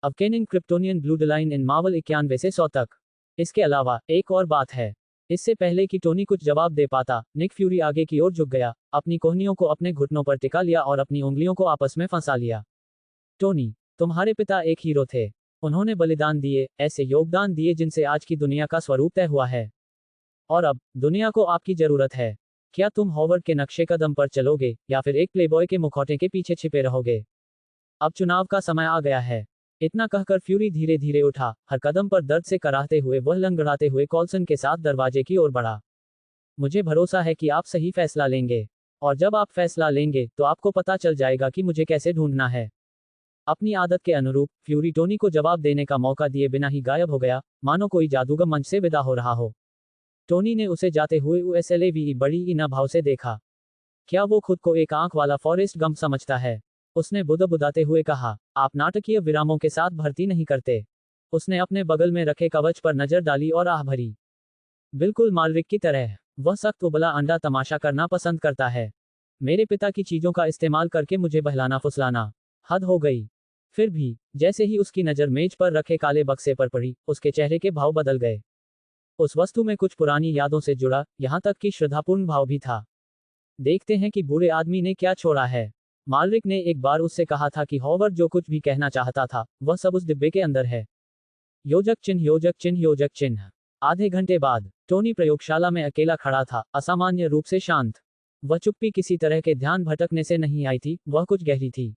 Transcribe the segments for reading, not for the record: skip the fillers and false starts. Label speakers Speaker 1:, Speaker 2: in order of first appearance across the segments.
Speaker 1: अवकेनिंग Kryptonian blue line in Marvel 91 से 100 तक। इसके अलावा एक और बात है। इससे पहले कि टोनी कुछ जवाब दे पाता, निक फ्यूरी आगे की ओर झुक गया, अपनी कोहनियों को अपने घुटनों पर टिका लिया और अपनी उंगलियों को आपस में फंसा लिया। टोनी, तुम्हारे पिता एक हीरो थे। उन्होंने बलिदान दिए, ऐसे योगदान दिए जिनसे आज की दुनिया का स्वरूप तय हुआ है। और अब दुनिया को आपकी जरूरत है। क्या तुम हॉवर्ड के नक्शे कदम पर चलोगे या फिर एक प्लेबॉय के मुखौटे के पीछे छिपे रहोगे? अब चुनाव का समय आ गया है। इतना कहकर फ्यूरी धीरे धीरे उठा, हर कदम पर दर्द से कराहते हुए वह लंगड़ाते हुए कॉल्सन के साथ दरवाजे की ओर बढ़ा। मुझे भरोसा है कि आप सही फैसला लेंगे। और जब आप फैसला लेंगे तो आपको पता चल जाएगा कि मुझे कैसे ढूंढना है। अपनी आदत के अनुरूप फ्यूरी टोनी को जवाब देने का मौका दिए बिना ही गायब हो गया, मानो कोई जादूगर मंच से विदा हो रहा हो। टोनी ने उसे जाते हुए USLAVE बड़ी ही न भाव से देखा। क्या वो खुद को एक आंख वाला फॉरेस्ट गंप समझता है? उसने बुदबुदाते हुए कहा, आप नाटकीय विरामों के साथ भर्ती नहीं करते। उसने अपने बगल में रखे कवच पर नजर डाली और आह भरी। बिल्कुल मालरिक की तरह, वह सख्त उबला अंडा तमाशा करना पसंद करता है। मेरे पिता की चीजों का इस्तेमाल करके मुझे बहलाना फुसलाना, हद हो गई। फिर भी, जैसे ही उसकी नजर मेज पर रखे काले बक्से पर पड़ी, उसके चेहरे के भाव बदल गए। उस वस्तु में कुछ पुरानी यादों से जुड़ा, यहां तक कि श्रद्धापूर्ण भाव भी था। देखते हैं कि बूढ़े आदमी ने क्या छोड़ा है। मालरिक ने एक बार उससे कहा था कि हॉवर्ड जो कुछ भी कहना चाहता था, वह सब उस डिब्बे के अंदर है। योजक चिन्ह, योजक चिन्ह, योजक चिन्ह। आधे घंटे बाद टोनी प्रयोगशाला में अकेला खड़ा था, असामान्य रूप से शांत। वह चुप्पी किसी तरह के ध्यान भटकने से नहीं आई थी, वह कुछ गहरी थी,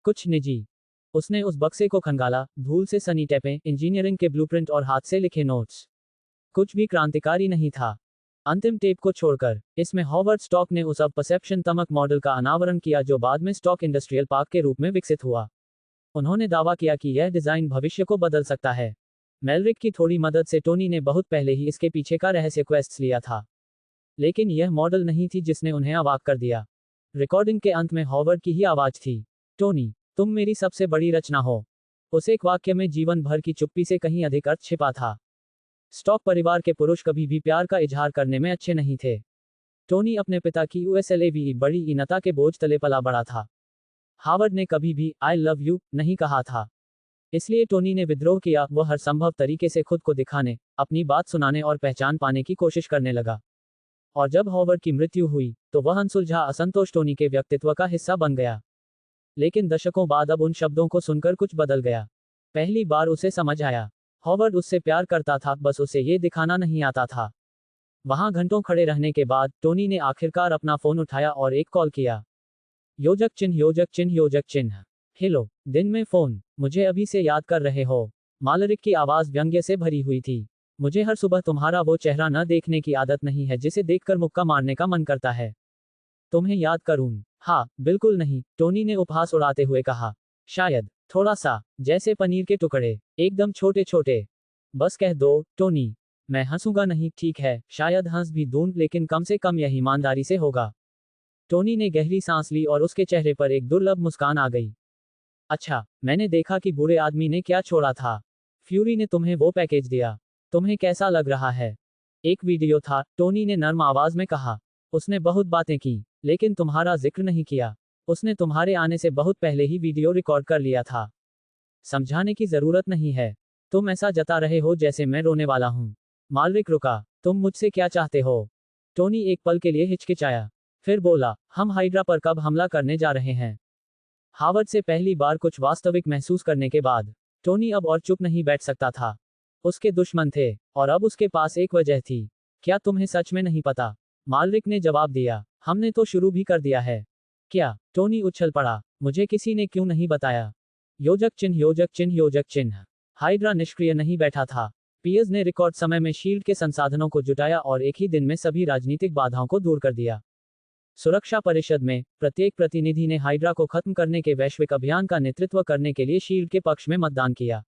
Speaker 1: कुछ निजी। उसने उस बक्से को खंगाला, धूल से सनी टेपें, इंजीनियरिंग के ब्लूप्रिंट और हाथ से लिखे नोट्स। कुछ भी क्रांतिकारी नहीं था। अंतिम टेप को छोड़कर, इसमें हॉवर्ड स्टॉक ने उस अब परसेप्शन तमक मॉडल का अनावरण किया जो बाद में स्टॉक इंडस्ट्रियल पार्क के रूप में विकसित हुआ। उन्होंने दावा किया कि यह डिजाइन भविष्य को बदल सकता है। मेलरिक की थोड़ी मदद से टोनी ने बहुत पहले ही इसके पीछे का रहस्य क्वेस्ट लिया था। लेकिन यह मॉडल नहीं थी जिसने उन्हें अवाक कर दिया। रिकॉर्डिंग के अंत में हॉवर्ड की ही आवाज थी, टोनी, तुम मेरी सबसे बड़ी रचना हो। उस एक वाक्य में जीवन भर की चुप्पी से कहीं अधिक अर्थ छिपा था। स्टॉक परिवार के पुरुष कभी भी प्यार का इजहार करने में अच्छे नहीं थे। टोनी अपने पिता की USLAVE बड़ी ईनता के बोझ तले पला बड़ा था। हावर्ड ने कभी भी आई लव यू नहीं कहा था। इसलिए टोनी ने विद्रोह किया, वह हर संभव तरीके से खुद को दिखाने, अपनी बात सुनाने और पहचान पाने की कोशिश करने लगा। और जब हॉवर्ड की मृत्यु हुई, तो वह अनसुलझा असंतोष टोनी के व्यक्तित्व का हिस्सा बन गया। लेकिन दशकों बाद अब उन शब्दों को सुनकर कुछ बदल गया। पहली बार उसे समझ आया, हॉवर्ड उससे प्यार करता था, बस उसे ये दिखाना नहीं आता था। वहां घंटों खड़े रहने के बाद टोनी ने आखिरकार अपना फोन उठाया और एक कॉल किया। योजक चिन्ह, योजक चिन्ह, योजक चिन्ह। हेलो, दिन में फोन, मुझे अभी से याद कर रहे हो? मालरिक की आवाज व्यंग्य से भरी हुई थी। मुझे हर सुबह तुम्हारा वो चेहरा न देखने की आदत नहीं है जिसे देखकर मुक्का मारने का मन करता है। तुम्हें याद करूं? हाँ, बिल्कुल नहीं, टोनी ने उपहास उड़ाते हुए कहा। शायद थोड़ा सा, जैसे पनीर के टुकड़े, एकदम छोटे छोटे। बस कह दो, टोनी। मैं हंसूंगा नहीं, ठीक है, शायद हंस भी दूं, लेकिन कम से कम यह ईमानदारी से होगा। टोनी ने गहरी सांस ली और उसके चेहरे पर एक दुर्लभ मुस्कान आ गई। अच्छा, मैंने देखा कि बूढ़े आदमी ने क्या छोड़ा था। फ्यूरी ने तुम्हें वो पैकेज दिया। तुम्हें कैसा लग रहा है? एक वीडियो था, टोनी ने नर्म आवाज में कहा। उसने बहुत बातें की, लेकिन तुम्हारा जिक्र नहीं किया। उसने तुम्हारे आने से बहुत पहले ही वीडियो रिकॉर्ड कर लिया था। समझाने की जरूरत नहीं है। तुम ऐसा जता रहे हो जैसे मैं रोने वाला हूं। मालरिक रुका, तुम मुझसे क्या चाहते हो? टोनी एक पल के लिए हिचकिचाया, फिर बोला, हम हाइड्रा पर कब हमला करने जा रहे हैं? हावर्ड से पहली बार कुछ वास्तविक महसूस करने के बाद टोनी अब और चुप नहीं बैठ सकता था। उसके दुश्मन थे, और अब उसके पास एक वजह थी। क्या तुम्हें सच में नहीं पता? मालरिक ने जवाब दिया, हमने तो शुरू भी कर दिया है। क्या? टोनी उछल पड़ा, मुझे किसी ने क्यों नहीं बताया? योजक चिन्ह, योजक चिन्ह, योजक चिन्ह। हाइड्रा निष्क्रिय नहीं बैठा था। पियर्स ने रिकॉर्ड समय में शील्ड के संसाधनों को जुटाया और एक ही दिन में सभी राजनीतिक बाधाओं को दूर कर दिया। सुरक्षा परिषद में प्रत्येक प्रतिनिधि ने हाइड्रा को खत्म करने के वैश्विक अभियान का नेतृत्व करने के लिए शील्ड के पक्ष में मतदान किया।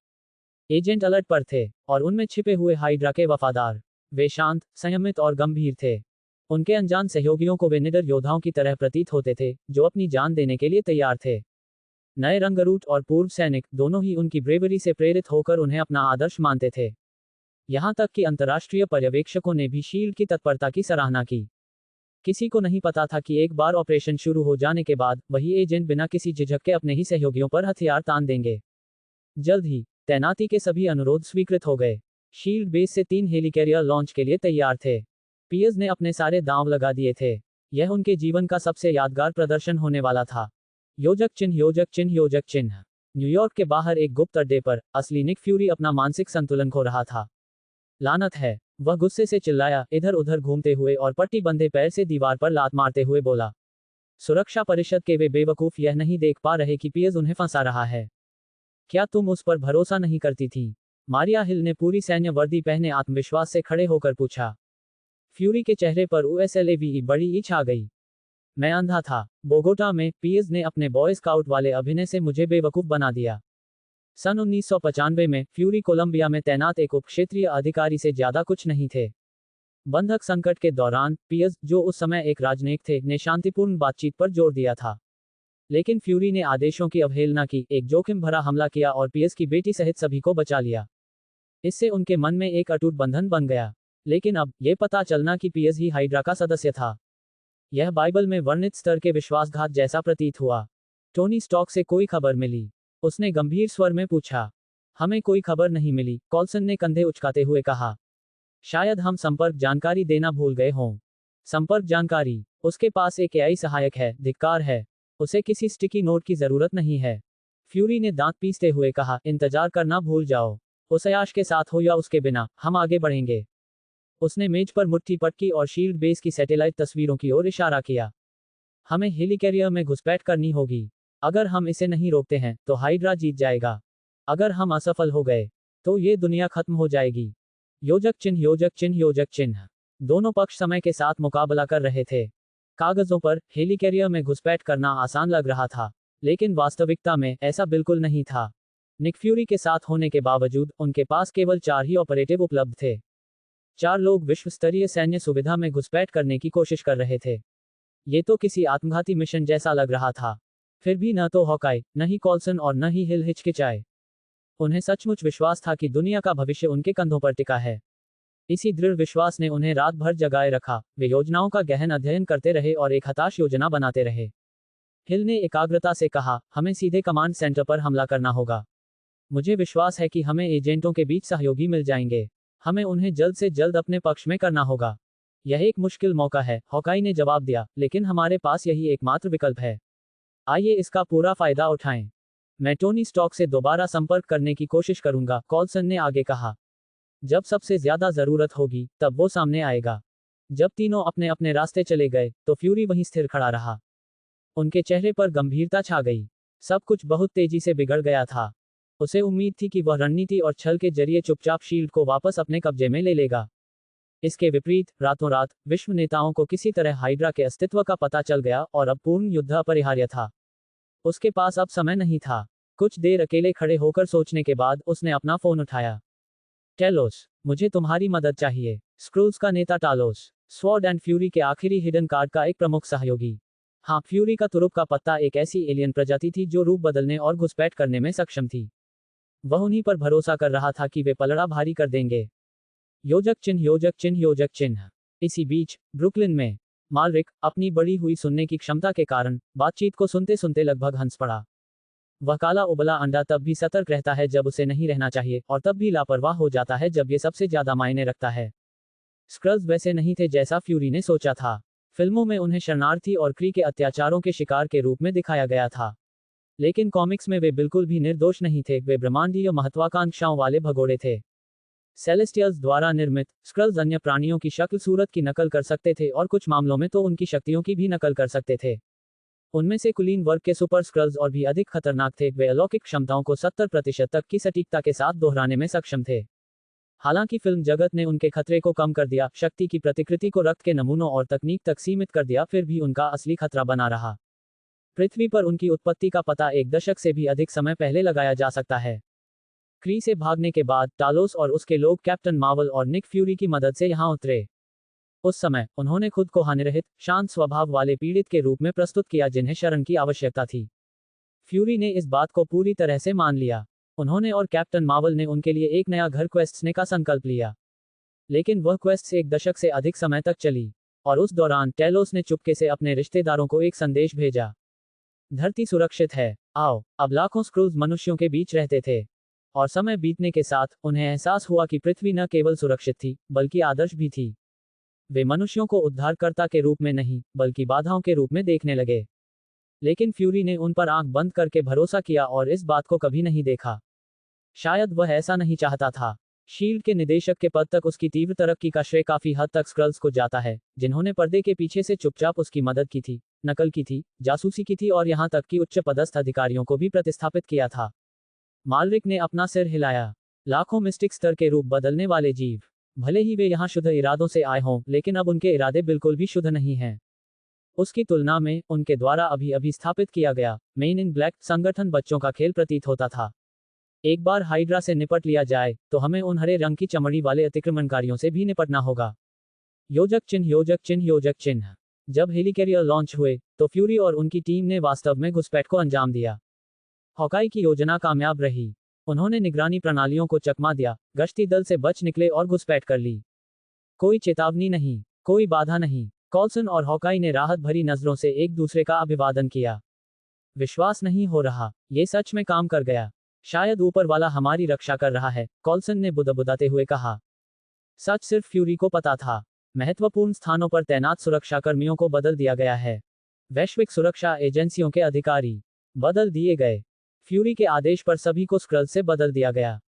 Speaker 1: एजेंट अलर्ट पर थे, और उनमें छिपे हुए हाइड्रा के वफादार। वे शांत, संयमित और गंभीर थे। उनके अनजान सहयोगियों को वे निडर योद्धाओं की तरह प्रतीत होते थे, जो अपनी जान देने के लिए तैयार थे। नए रंगरूट और पूर्व सैनिक, दोनों ही उनकी ब्रेवरी से प्रेरित होकर उन्हें अपना आदर्श मानते थे। यहां तक कि अंतर्राष्ट्रीय पर्यवेक्षकों ने भी शील्ड की तत्परता की सराहना की। किसी को नहीं पता था कि एक बार ऑपरेशन शुरू हो जाने के बाद, वही एजेंट बिना किसी झिझक के अपने ही सहयोगियों पर हथियार तान देंगे। जल्द ही तैनाती के सभी अनुरोध स्वीकृत हो गए। शील्ड बेस से 3 हेलिकैरियर लॉन्च के लिए तैयार थे। पियर्स ने अपने सारे दांव लगा दिए थे। यह उनके जीवन का सबसे यादगार प्रदर्शन होने वाला था। योजक चिन्ह, योजक चिन्ह, योजक चिन्ह। न्यूयॉर्क के बाहर एक गुप्त अड्डे पर असली निक फ्यूरी अपना मानसिक संतुलन खो रहा था। लानत है, वह गुस्से से चिल्लाया, इधर उधर घूमते हुए और पट्टी बंधे पैर से दीवार पर लात मारते हुए बोला। सुरक्षा परिषद के वे बेवकूफ यह नहीं देख पा रहे कि पियर्स उन्हें फंसा रहा है। क्या तुम उस पर भरोसा नहीं करती थी? मारिया हिल ने पूरी सैन्य वर्दी पहने आत्मविश्वास से खड़े होकर पूछा। फ्यूरी के चेहरे पर USLAVE बड़ी ईच आ गई। मैं अंधा था। बोगोटा में पियर्स ने अपने बॉय स्काउट वाले अभिनय से मुझे बेवकूफ बना दिया। सन 1995 में फ्यूरी कोलंबिया में तैनात एक उपक्षेत्रीय अधिकारी से ज्यादा कुछ नहीं थे। बंधक संकट के दौरान पियर्स, जो उस समय एक राजनयिक थे, ने शांतिपूर्ण बातचीत पर जोर दिया था। लेकिन फ्यूरी ने आदेशों की अवहेलना की, एक जोखिम भरा हमला किया और पियर्स की बेटी सहित सभी को बचा लिया। इससे उनके मन में एक अटूट बंधन बन गया। लेकिन अब ये पता चलना कि पियर्स ही हाइड्रा का सदस्य था, यह बाइबल में वर्णित स्तर के विश्वासघात जैसा प्रतीत हुआ। टोनी स्टॉक से कोई खबर मिली? उसने गंभीर स्वर में पूछा। हमें कोई खबर नहीं मिली, कॉल्सन ने कंधे उचकाते हुए कहा। शायद हम संपर्क जानकारी देना भूल गए हों। संपर्क जानकारी? उसके पास एक AI सहायक है, धिक्कार है। उसे किसी स्टिकी नोट की जरूरत नहीं है। फ्यूरी ने दांत पीसते हुए कहा, इंतजार करना भूल जाओ। उस अयाश के साथ हो या उसके बिना, हम आगे बढ़ेंगे। उसने मेज पर मुट्ठी पटकी और शील्ड बेस की सैटेलाइट तस्वीरों की ओर इशारा किया। हमें हेलिकैरियर में घुसपैठ करनी होगी। अगर हम इसे नहीं रोकते हैं तो हाइड्रा जीत जाएगा। अगर हम असफल हो गए तो ये दुनिया खत्म हो जाएगी। योजक चिन्ह, योजक चिन्ह, योजक चिन्ह। दोनों पक्ष समय के साथ मुकाबला कर रहे थे। कागजों पर हेलिकैरियर में घुसपैठ करना आसान लग रहा था, लेकिन वास्तविकता में ऐसा बिल्कुल नहीं था। निक फ्यूरी के साथ होने के बावजूद उनके पास केवल 4 ही ऑपरेटिव उपलब्ध थे। 4 लोग विश्व स्तरीय सैन्य सुविधा में घुसपैठ करने की कोशिश कर रहे थे। ये तो किसी आत्मघाती मिशन जैसा लग रहा था। फिर भी न तो हॉकाई, न ही कॉल्सन और न ही हिल हिचकिचाए। उन्हें सचमुच विश्वास था कि दुनिया का भविष्य उनके कंधों पर टिका है। इसी दृढ़ विश्वास ने उन्हें रात भर जगाए रखा। वे योजनाओं का गहन अध्ययन करते रहे और एक हताश योजना बनाते रहे। हिल ने एकाग्रता से कहा, हमें सीधे कमांड सेंटर पर हमला करना होगा। मुझे विश्वास है कि हमें एजेंटों के बीच सहयोगी मिल जाएंगे। हमें उन्हें जल्द से जल्द अपने पक्ष में करना होगा। यह एक मुश्किल मौका है, हॉकाई ने जवाब दिया, लेकिन हमारे पास यही एकमात्र विकल्प है। आइए इसका पूरा फायदा उठाएं। मैं टोनी स्टॉक से दोबारा संपर्क करने की कोशिश करूंगा, कॉल्सन ने आगे कहा। जब सबसे ज्यादा जरूरत होगी तब वो सामने आएगा। जब तीनों अपने अपने रास्ते चले गए तो फ्यूरी वहीं स्थिर खड़ा रहा। उनके चेहरे पर गंभीरता छा गई। सब कुछ बहुत तेजी से बिगड़ गया था। उसे उम्मीद थी कि वह रणनीति और छल के जरिए चुपचाप शील्ड को वापस अपने कब्जे में ले लेगा। इसके विपरीत, रातों रात विश्व नेताओं को किसी तरह हाइड्रा के अस्तित्व का पता चल गया और अब पूर्ण युद्ध अपरिहार्य था। उसके पास अब समय नहीं था। कुछ देर अकेले खड़े होकर सोचने के बाद उसने अपना फोन उठाया। टेलोस, मुझे तुम्हारी मदद चाहिए। स्क्रूल्स का नेता टालोस, स्वॉर्ड एंड फ्यूरी के आखिरी हिडन कार्ड का एक प्रमुख सहयोगी। हाँ, फ्यूरी का तुरुप का पत्ता एक ऐसी एलियन प्रजाति थी जो रूप बदलने और घुसपैठ करने में सक्षम थी। वह उन्हीं पर भरोसा कर रहा था कि वे पलड़ा भारी कर देंगे। योजक चिन्ह, योजक चिन्ह, योजक चिन्ह। इसी बीच ब्रुकलिन में मालरिक अपनी बढ़ी हुई सुनने की क्षमता के कारण बातचीत को सुनते सुनते लगभग हंस पड़ा। वह काला उबला अंडा तब भी सतर्क रहता है जब उसे नहीं रहना चाहिए, और तब भी लापरवाह हो जाता है जब ये सबसे ज्यादा मायने रखता है। स्क्रल्स वैसे नहीं थे जैसा फ्यूरी ने सोचा था। फिल्मों में उन्हें शरणार्थी और क्री के अत्याचारों के शिकार के रूप में दिखाया गया था, लेकिन कॉमिक्स में वे बिल्कुल भी निर्दोष नहीं थे। वे ब्रह्मांडीय महत्वाकांक्षाओं वाले भगोड़े थे। सेलेस्टियल्स द्वारा निर्मित स्क्रल्स अन्य प्राणियों की शक्ल सूरत की नकल कर सकते थे और कुछ मामलों में तो उनकी शक्तियों की भी नकल कर सकते थे। उनमें से कुलीन वर्ग के सुपर स्क्रल्स और भी अधिक खतरनाक थे। वे अलौकिक क्षमताओं को 70% तक की सटीकता के साथ दोहराने में सक्षम थे। हालांकि फिल्म जगत ने उनके खतरे को कम कर दिया, शक्ति की प्रतिकृति को रक्त के नमूनों और तकनीक तक सीमित कर दिया, फिर भी उनका असली खतरा बना रहा। पृथ्वी पर उनकी उत्पत्ति का पता 1 दशक से भी अधिक समय पहले लगाया जा सकता है। क्री से भागने के बाद टालोस और उसके लोग कैप्टन मार्वल और निक फ्यूरी की मदद से यहां उतरे। उस समय उन्होंने खुद को हानिरहित, शांत स्वभाव वाले पीड़ित के रूप में प्रस्तुत किया जिन्हें शरण की आवश्यकता थी। फ्यूरी ने इस बात को पूरी तरह से मान लिया। उन्होंने और कैप्टन मार्वल ने उनके लिए एक नया घर क्वेस्ट्स का संकल्प लिया। लेकिन वह क्वेस्ट 1 दशक से अधिक समय तक चली, और उस दौरान टेलोस ने चुपके से अपने रिश्तेदारों को एक संदेश भेजा। धरती सुरक्षित है, आओ। अब लाखों स्क्रूल्स मनुष्यों के बीच रहते थे। और समय बीतने के साथ उन्हें एहसास हुआ कि पृथ्वी न केवल सुरक्षित थी, बल्कि आदर्श भी थी। वे मनुष्यों को उद्धारकर्ता के रूप में नहीं, बल्कि बाधाओं के रूप में देखने लगे। लेकिन फ्यूरी ने उन पर आंख बंद करके भरोसा किया और इस बात को कभी नहीं देखा। शायद वह ऐसा नहीं चाहता था। शील्ड के निदेशक के पद तक उसकी तीव्र तरक्की का श्रेय काफी हद तक स्क्रल्स को जाता है, जिन्होंने पर्दे के पीछे से चुपचाप उसकी मदद की थी, नकल की थी, जासूसी की थी और यहां तक कि उच्च पदस्थ अधिकारियों को भी प्रतिस्थापित किया था। मालरिक ने अपना सिर हिलाया। लाखों मिस्टिक स्तर के रूप बदलने वाले जीव, भले ही वे यहाँ शुद्ध इरादों से आए हों, लेकिन अब उनके इरादे बिल्कुल भी शुद्ध नहीं हैं। उसकी तुलना में उनके द्वारा अभी स्थापित किया गया मेन इन ब्लैक संगठन बच्चों का खेल प्रतीत होता था। एक बार हाइड्रा से निपट लिया जाए तो हमें उन हरे रंग की चमड़ी वाले अतिक्रमणकारियों से भी निपटना होगा। योजक चिन्ह योजक चिन्ह योजक चिन्ह। जब हेलिकैरियर लॉन्च हुए तो फ्यूरी और उनकी टीम ने वास्तव में घुसपैठ को अंजाम दिया। हॉकाई की योजना कामयाब रही। उन्होंने निगरानी प्रणालियों को चकमा दिया, गश्ती दल से बच निकले और घुसपैठ कर ली। कोई चेतावनी नहीं, कोई बाधा नहीं। कॉल्सन और हॉकाई ने राहत भरी नजरों से एक दूसरे का अभिवादन किया। विश्वास नहीं हो रहा, ये सच में काम कर गया। शायद ऊपर वाला हमारी रक्षा कर रहा है, कॉल्सन ने बुदबुदाते हुए कहा। सच सिर्फ फ्यूरी को पता था। महत्वपूर्ण स्थानों पर तैनात सुरक्षाकर्मियों को बदल दिया गया है। वैश्विक सुरक्षा एजेंसियों के अधिकारी बदल दिए गए। फ्यूरी के आदेश पर सभी को स्क्रल से बदल दिया गया।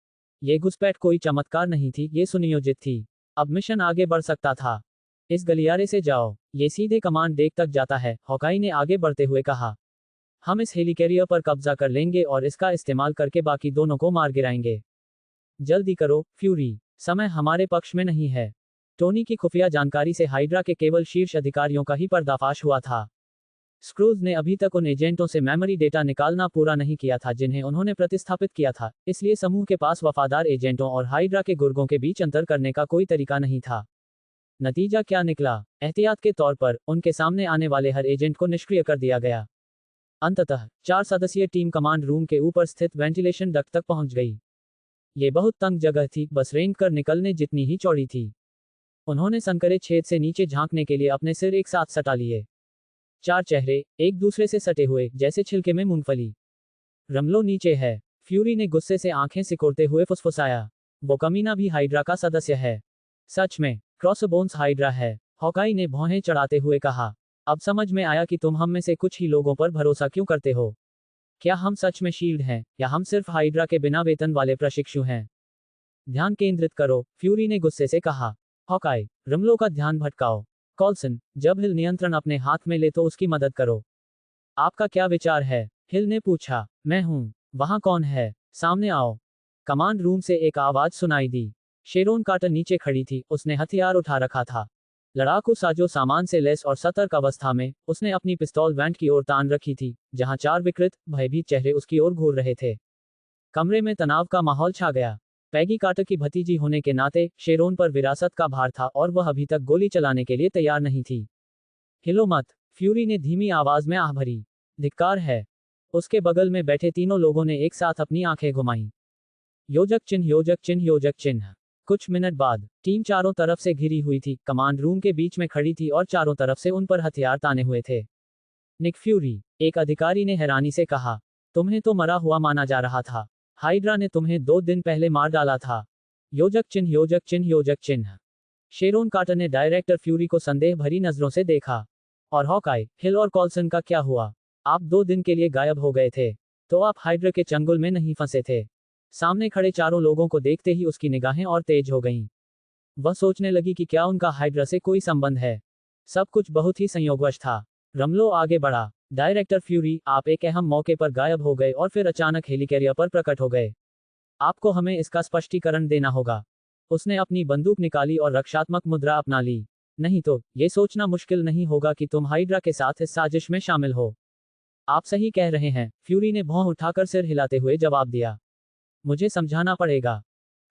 Speaker 1: ये घुसपैठ कोई चमत्कार नहीं थी, ये सुनियोजित थी। अब मिशन आगे बढ़ सकता था। इस गलियारे से जाओ, ये सीधे कमांड डेक तक जाता है, हॉकाई ने आगे बढ़ते हुए कहा। हम इस हेलिकैरियर पर कब्जा कर लेंगे और इसका इस्तेमाल करके बाकी दोनों को मार गिराएंगे। जल्दी करो, फ्यूरी, समय हमारे पक्ष में नहीं है। टोनी की खुफिया जानकारी से हाइड्रा के केवल शीर्ष अधिकारियों का ही पर्दाफाश हुआ था। स्क्रूज ने अभी तक उन एजेंटों से मेमोरी डेटा निकालना पूरा नहीं किया था जिन्हें उन्होंने प्रतिस्थापित किया था, इसलिए समूह के पास वफादार एजेंटों और हाइड्रा के गुर्गों के बीच अंतर करने का कोई तरीका नहीं था। नतीजा क्या निकला? एहतियात के तौर पर उनके सामने आने वाले हर एजेंट को निष्क्रिय कर दिया गया। अंततः 4 सदस्यीय टीम कमांड रूम के ऊपर स्थित वेंटिलेशन डक्ट तक पहुंच गई। ये बहुत तंग जगह थी, बस रेंग कर निकलने जितनी ही चौड़ी थी। उन्होंने संकरे छेद से नीचे झांकने के लिए अपने सिर एक साथ सटा लिए। 4 चेहरे, एक दूसरे से सटे हुए, जैसे छिलके में मूंगफली। रमलो नीचे है, फ्यूरी ने गुस्से से आंखें सिकोड़ते हुए फुसफुसाया। वो कमीना भी हाइड्रा का सदस्य है। सच में, क्रॉसबोन्स हाइड्रा है, हॉकाई ने भौहें चढ़ाते हुए कहा। अब समझ में आया कि तुम हम में से कुछ ही लोगों पर भरोसा क्यों करते हो। क्या हम सच में शील्ड हैं, या हम सिर्फ हाइड्रा के बिना वेतन वाले प्रशिक्षु हैं? ध्यान केंद्रित करो, फ्यूरी ने गुस्से से कहा। हॉकाई, रमलो का ध्यान भटकाओ। कॉल्सन, जब हिल नियंत्रण अपने हाथ में ले तो उसकी मदद करो। आपका क्या विचार है? हिल ने पूछा। मैं हूं। वहां कौन है? सामने आओ। कमांड रूम से एक आवाज सुनाई दी। शेरोन कार्टर नीचे खड़ी थी, उसने हथियार उठा रखा था। लड़ाकू साजो सामान से लैस और सतर्क अवस्था में, उसने अपनी पिस्तौल वेंट की ओर तान रखी थी, जहां 4 विकृत, भयभीत चेहरे उसकी ओर घूर रहे थे। कमरे में तनाव का माहौल छा गया। पैगी कार्टर की भतीजी होने के नाते शेरोन पर विरासत का भार था और वह अभी तक गोली चलाने के लिए तैयार नहीं थी। हिलो मत, फ्यूरी ने धीमी आवाज में आह भरी। धिक्कार है। उसके बगल में बैठे तीनों लोगों ने एक साथ अपनी आंखें घुमाईं। योजक चिन्ह योजक चिन्ह योजक चिन्ह। कुछ मिनट बाद टीम चारों तरफ से घिरी हुई थी, कमांड रूम के बीच में खड़ी थी और चारों तरफ से उन पर हथियार ताने हुए थे। निक फ्यूरी, एक अधिकारी ने हैरानी से कहा, तुम्हें तो मरा हुआ माना जा रहा था। हाइड्रा ने तुम्हें 2 दिन पहले मार डाला था। योजक चिन्ह योजक चिन्ह योजक चिन्ह। शेरोन कार्टर ने डायरेक्टर फ्यूरी को संदेह भरी नजरों से देखा। और हॉकाई, हिल और कॉल्सन का क्या हुआ? आप 2 दिन के लिए गायब हो गए थे, तो आप हाइड्रा के चंगुल में नहीं फंसे थे। सामने खड़े चारों लोगों को देखते ही उसकी निगाहें और तेज हो गईं। वह सोचने लगी कि क्या उनका हाइड्रा से कोई संबंध है। सब कुछ बहुत ही संयोगवश था। रमलो आगे बढ़ा। डायरेक्टर फ्यूरी, आप एक अहम मौके पर गायब हो गए और फिर अचानक हेलिकैरियर पर प्रकट हो गए। आपको हमें इसका स्पष्टीकरण देना होगा। उसने अपनी बंदूक निकाली और रक्षात्मक मुद्रा अपना ली। नहीं तो, ये सोचना मुश्किल नहीं होगा कि तुम हाइड्रा के साथ इस साजिश में शामिल हो। आप सही कह रहे हैं, फ्यूरी ने भौं उठाकर सिर हिलाते हुए जवाब दिया। मुझे समझाना पड़ेगा।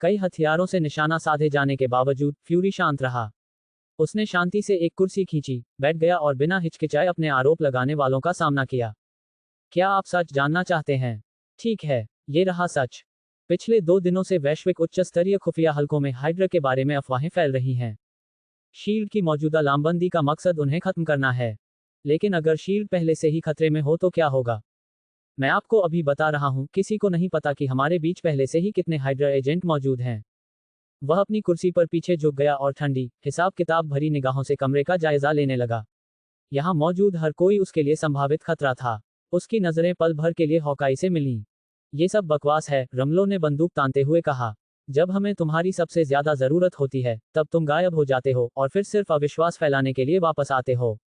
Speaker 1: कई हथियारों से निशाना साधे जाने के बावजूद फ्यूरी शांत रहा। उसने शांति से एक कुर्सी खींची, बैठ गया और बिना हिचकिचाए अपने आरोप लगाने वालों का सामना किया। क्या आप सच जानना चाहते हैं? ठीक है, ये रहा सच। पिछले 2 दिनों से वैश्विक उच्च स्तरीय खुफिया हलकों में हाइड्रा के बारे में अफवाहें फैल रही हैं। शील्ड की मौजूदा लामबंदी का मकसद उन्हें खत्म करना है। लेकिन अगर शील्ड पहले से ही खतरे में हो तो क्या होगा? मैं आपको अभी बता रहा हूँ, किसी को नहीं पता कि हमारे बीच पहले से ही कितने हाइड्रा एजेंट मौजूद हैं। वह अपनी कुर्सी पर पीछे झुक गया और ठंडी, हिसाब किताब भरी निगाहों से कमरे का जायजा लेने लगा। यहाँ मौजूद हर कोई उसके लिए संभावित खतरा था। उसकी नजरें पल भर के लिए हॉकाई से मिलीं। ये सब बकवास है, रमलो ने बंदूक तानते हुए कहा। जब हमें तुम्हारी सबसे ज्यादा जरूरत होती है, तब तुम गायब हो जाते हो और फिर सिर्फ अविश्वास फैलाने के लिए वापस आते हो।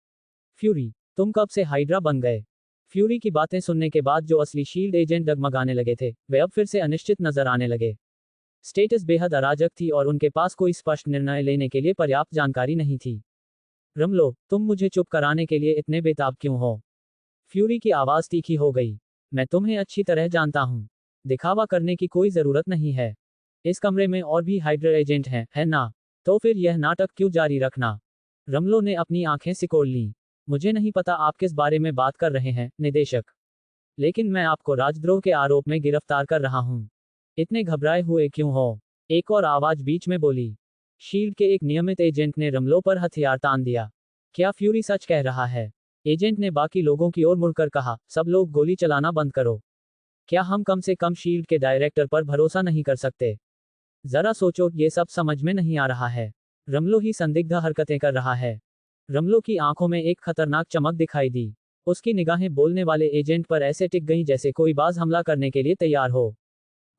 Speaker 1: फ्यूरी, तुम कब से हाइड्रा बन गए? फ्यूरी की बातें सुनने के बाद जो असली शील्ड एजेंट डगमगाने लगे थे, वे अब फिर से अनिश्चित नजर आने लगे। स्टेटस बेहद अराजक थी और उनके पास कोई स्पष्ट निर्णय लेने के लिए पर्याप्त जानकारी नहीं थी। रमलो, तुम मुझे चुप कराने के लिए इतने बेताब क्यों हो? फ्यूरी की आवाज तीखी हो गई। मैं तुम्हें अच्छी तरह जानता हूँ। दिखावा करने की कोई जरूरत नहीं है। इस कमरे में और भी हाइड्रा एजेंट हैं, है ना? तो फिर यह नाटक क्यों जारी रखना? रमलो ने अपनी आंखें सिकोड़ लीं। मुझे नहीं पता आप किस बारे में बात कर रहे हैं, निदेशक। लेकिन मैं आपको राजद्रोह के आरोप में गिरफ्तार कर रहा हूँ। इतने घबराए हुए क्यों हो? एक और आवाज बीच में बोली। शील्ड के एक नियमित एजेंट ने रमलो पर हथियार तान दिया। क्या फ्यूरी सच कह रहा है? एजेंट ने बाकी लोगों की ओर मुड़कर कहा, सब लोग गोली चलाना बंद करो। क्या हम कम से कम शील्ड के डायरेक्टर पर भरोसा नहीं कर सकते? जरा सोचो, ये सब समझ में नहीं आ रहा है। रमलो ही संदिग्ध हरकतें कर रहा है। रमलो की आंखों में एक खतरनाक चमक दिखाई दी। उसकी निगाहें बोलने वाले एजेंट पर ऐसे टिक गईं जैसे कोई बाज हमला करने के लिए तैयार हो।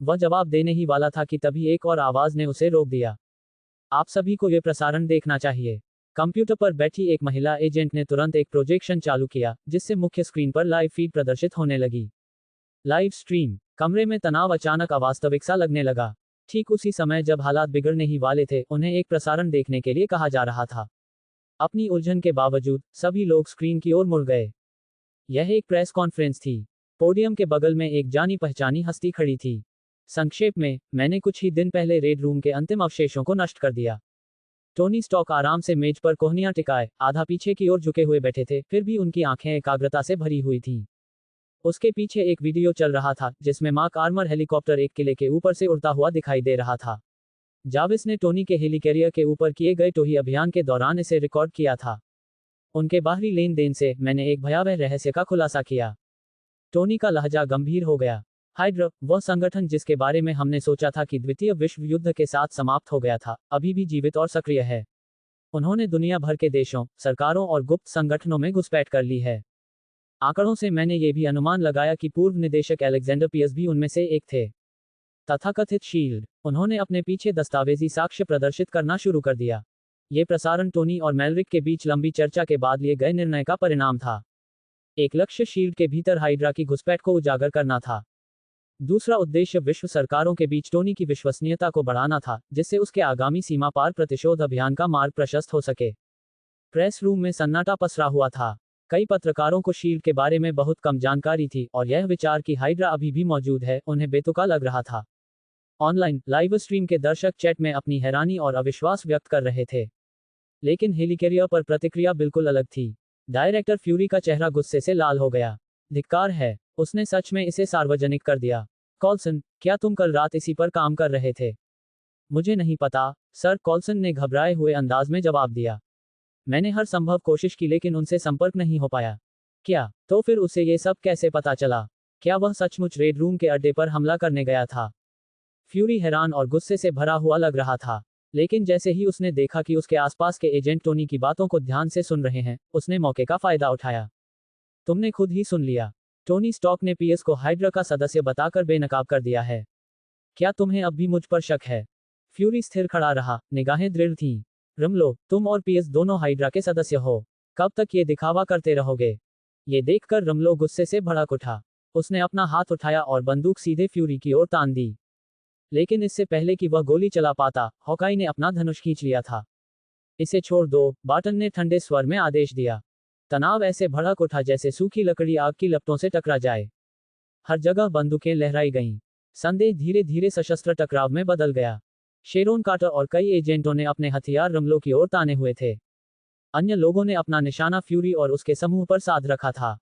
Speaker 1: वह जवाब देने ही वाला था कि तभी एक और आवाज ने उसे रोक दिया। आप सभी को ये प्रसारण देखना चाहिए। कंप्यूटर पर बैठी एक महिला एजेंट ने तुरंत एक प्रोजेक्शन चालू किया, जिससे मुख्य स्क्रीन पर लाइव फीड प्रदर्शित होने लगी। Live stream. कमरे में तनाव अचानक अवास्तविक सा लगने लगा। ठीक उसी समय जब हालात बिगड़ने ही वाले थे, उन्हें एक प्रसारण देखने के लिए कहा जा रहा था। अपनी उलझन के बावजूद सभी लोग स्क्रीन की ओर मुड़ गए। यह एक प्रेस कॉन्फ्रेंस थी। पोडियम के बगल में एक जानी पहचानी हस्ती खड़ी थी। संक्षेप में, मैंने कुछ ही दिन पहले रेड रूम के अंतिम अवशेषों को नष्ट कर दिया। टोनी स्टॉक आराम से मेज पर कोहनियां टिकाए, आधा पीछे की ओर झुके हुए बैठे थे, फिर भी उनकी आंखें एकाग्रता से भरी हुई थीं। उसके पीछे एक वीडियो चल रहा था, जिसमें मार्क आर्मर हेलीकॉप्टर एक किले के ऊपर से उड़ता हुआ दिखाई दे रहा था। जाविस ने टोनी के हेलीकैरियर के ऊपर किए गए टोही अभियान के दौरान इसे रिकॉर्ड किया था। उनके बाहरी लेन देन से मैंने एक भयावह रहस्य का खुलासा किया। टोनी का लहजा गंभीर हो गया। हाइड्रा, वह संगठन जिसके बारे में हमने सोचा था कि द्वितीय विश्व युद्ध के साथ समाप्त हो गया था, अभी भी जीवित और सक्रिय है। उन्होंने दुनिया भर के देशों, सरकारों और गुप्त संगठनों में घुसपैठ कर ली है। आंकड़ों से मैंने ये भी अनुमान लगाया कि पूर्व निदेशक अलेक्जेंडर पियर्स भी उनमें से एक थे। तथाकथित शील्ड। उन्होंने अपने पीछे दस्तावेजी साक्ष्य प्रदर्शित करना शुरू कर दिया। ये प्रसारण टोनी और मेलरिक के बीच लंबी चर्चा के बाद लिए गए निर्णय का परिणाम था। एक लक्ष्य शील्ड के भीतर हाइड्रा की घुसपैठ को उजागर करना था। दूसरा उद्देश्य विश्व सरकारों के बीच टोनी की विश्वसनीयता को बढ़ाना था, जिससे उसके आगामी सीमा पार प्रतिशोध अभियान का मार्ग प्रशस्त हो सके। प्रेस रूम में सन्नाटा पसरा हुआ था। कई पत्रकारों को शील्ड के बारे में बहुत कम जानकारी थी और यह विचार कि हाइड्रा अभी भी मौजूद है, उन्हें बेतुका लग रहा था। ऑनलाइन लाइव स्ट्रीम के दर्शक चैट में अपनी हैरानी और अविश्वास व्यक्त कर रहे थे। लेकिन हेलीकैरियर पर प्रतिक्रिया बिल्कुल अलग थी। डायरेक्टर फ्यूरी का चेहरा गुस्से से लाल हो गया। धिक्कार है, उसने सच में इसे सार्वजनिक कर दिया। कॉल्सन, क्या तुम कल रात इसी पर काम कर रहे थे? मुझे नहीं पता, सर, कॉल्सन ने घबराए हुए अंदाज में जवाब दिया। मैंने हर संभव कोशिश की लेकिन उनसे संपर्क नहीं हो पाया। क्या? तो फिर उसे ये सब कैसे पता चला? क्या वह सचमुच रेड रूम के अड्डे पर हमला करने गया था? फ्यूरी हैरान और गुस्से से भरा हुआ लग रहा था। लेकिन जैसे ही उसने देखा कि उसके आसपास के एजेंट टोनी की बातों को ध्यान से सुन रहे हैं, उसने मौके का फायदा उठाया। तुमने खुद ही सुन लिया। टोनी स्टॉक ने पीएस को हाइड्रा का सदस्य बताकर बेनकाब कर दिया है। क्या तुम्हें अब भी मुझ पर शक है? फ्यूरी स्थिर खड़ा रहा, निगाहें दृढ़ थीं। रमलो, तुम और पीएस दोनों हाइड्रा के सदस्य हो। कब तक ये दिखावा करते रहोगे? ये देखकर रमलो गुस्से से भड़क उठा। उसने अपना हाथ उठाया और बंदूक सीधे फ्यूरी की ओर तान दी। लेकिन इससे पहले कि वह गोली चला पाता, हॉकाई ने अपना धनुष खींच लिया था। इसे छोड़ दो, बार्टन ने ठंडे स्वर में आदेश दिया। तनाव ऐसे भड़क उठा जैसे सूखी लकड़ी आग की लपटों से टकरा जाए। हर जगह बंदूकें लहराई गईं। संदेह धीरे धीरे सशस्त्र टकराव में बदल गया। शेरोन कार्टर और कई एजेंटों ने अपने हथियार रमलो की ओर ताने हुए थे। अन्य लोगों ने अपना निशाना फ्यूरी और उसके समूह पर साध रखा था।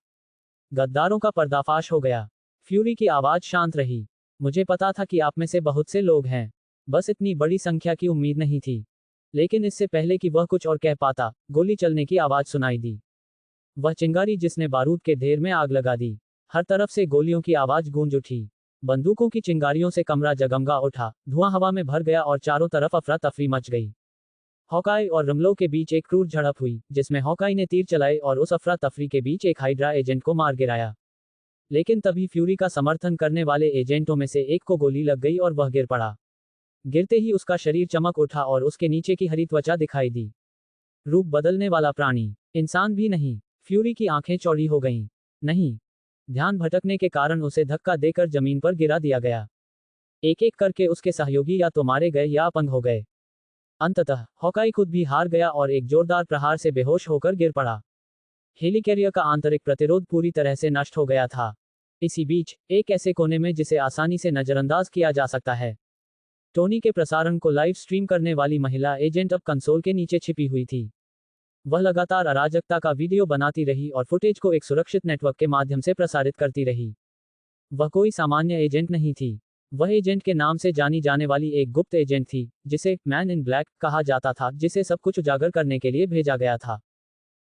Speaker 1: गद्दारों का पर्दाफाश हो गया। फ्यूरी की आवाज शांत रही। मुझे पता था कि आप में से बहुत से लोग हैं। बस इतनी बड़ी संख्या की उम्मीद नहीं थी। लेकिन इससे पहले कि वह कुछ और कह पाता, गोली चलने की आवाज सुनाई दी। वह चिंगारी जिसने बारूद के ढेर में आग लगा दी। हर तरफ से गोलियों की आवाज गूंज उठी। बंदूकों की चिंगारियों से कमरा जगमगा उठा, धुआं हवा में भर गया और चारों तरफ अफरा तफरी मच गई। हॉकाई और रमलो के बीच एक क्रूर झड़प हुई, जिसमें हॉकाई ने तीर चलाए और उस अफरा तफरी के बीच एक हाइड्रा एजेंट को मार गिराया। लेकिन तभी फ्यूरी का समर्थन करने वाले एजेंटों में से एक को गोली लग गई और वह गिर पड़ा। गिरते ही उसका शरीर चमक उठा और उसके नीचे की हरी त्वचा दिखाई दी। रूप बदलने वाला प्राणी, इंसान भी नहीं। फ्यूरी की आंखें चौड़ी हो गईं। नहीं, ध्यान भटकने के कारण उसे धक्का देकर जमीन पर गिरा दिया गया। एक एक करके उसके सहयोगी या तो मारे गए या अपंग हो गए। अंततः हॉकाई खुद भी हार गया और एक जोरदार प्रहार से बेहोश होकर गिर पड़ा। हेलिकैरियर का आंतरिक प्रतिरोध पूरी तरह से नष्ट हो गया था। इसी बीच एक ऐसे कोने में जिसे आसानी से नजरअंदाज किया जा सकता है, टोनी के प्रसारण को लाइव स्ट्रीम करने वाली महिला एजेंट अब कंसोल के नीचे छिपी हुई थी। वह लगातार अराजकता का वीडियो बनाती रही और फुटेज को एक सुरक्षित नेटवर्क के माध्यम से प्रसारित करती रही। वह कोई सामान्य एजेंट नहीं थी। वह एजेंट के नाम से जानी जाने वाली एक गुप्त एजेंट थी, जिसे मैन इन ब्लैक कहा जाता था, जिसे सब कुछ उजागर करने के लिए भेजा गया था।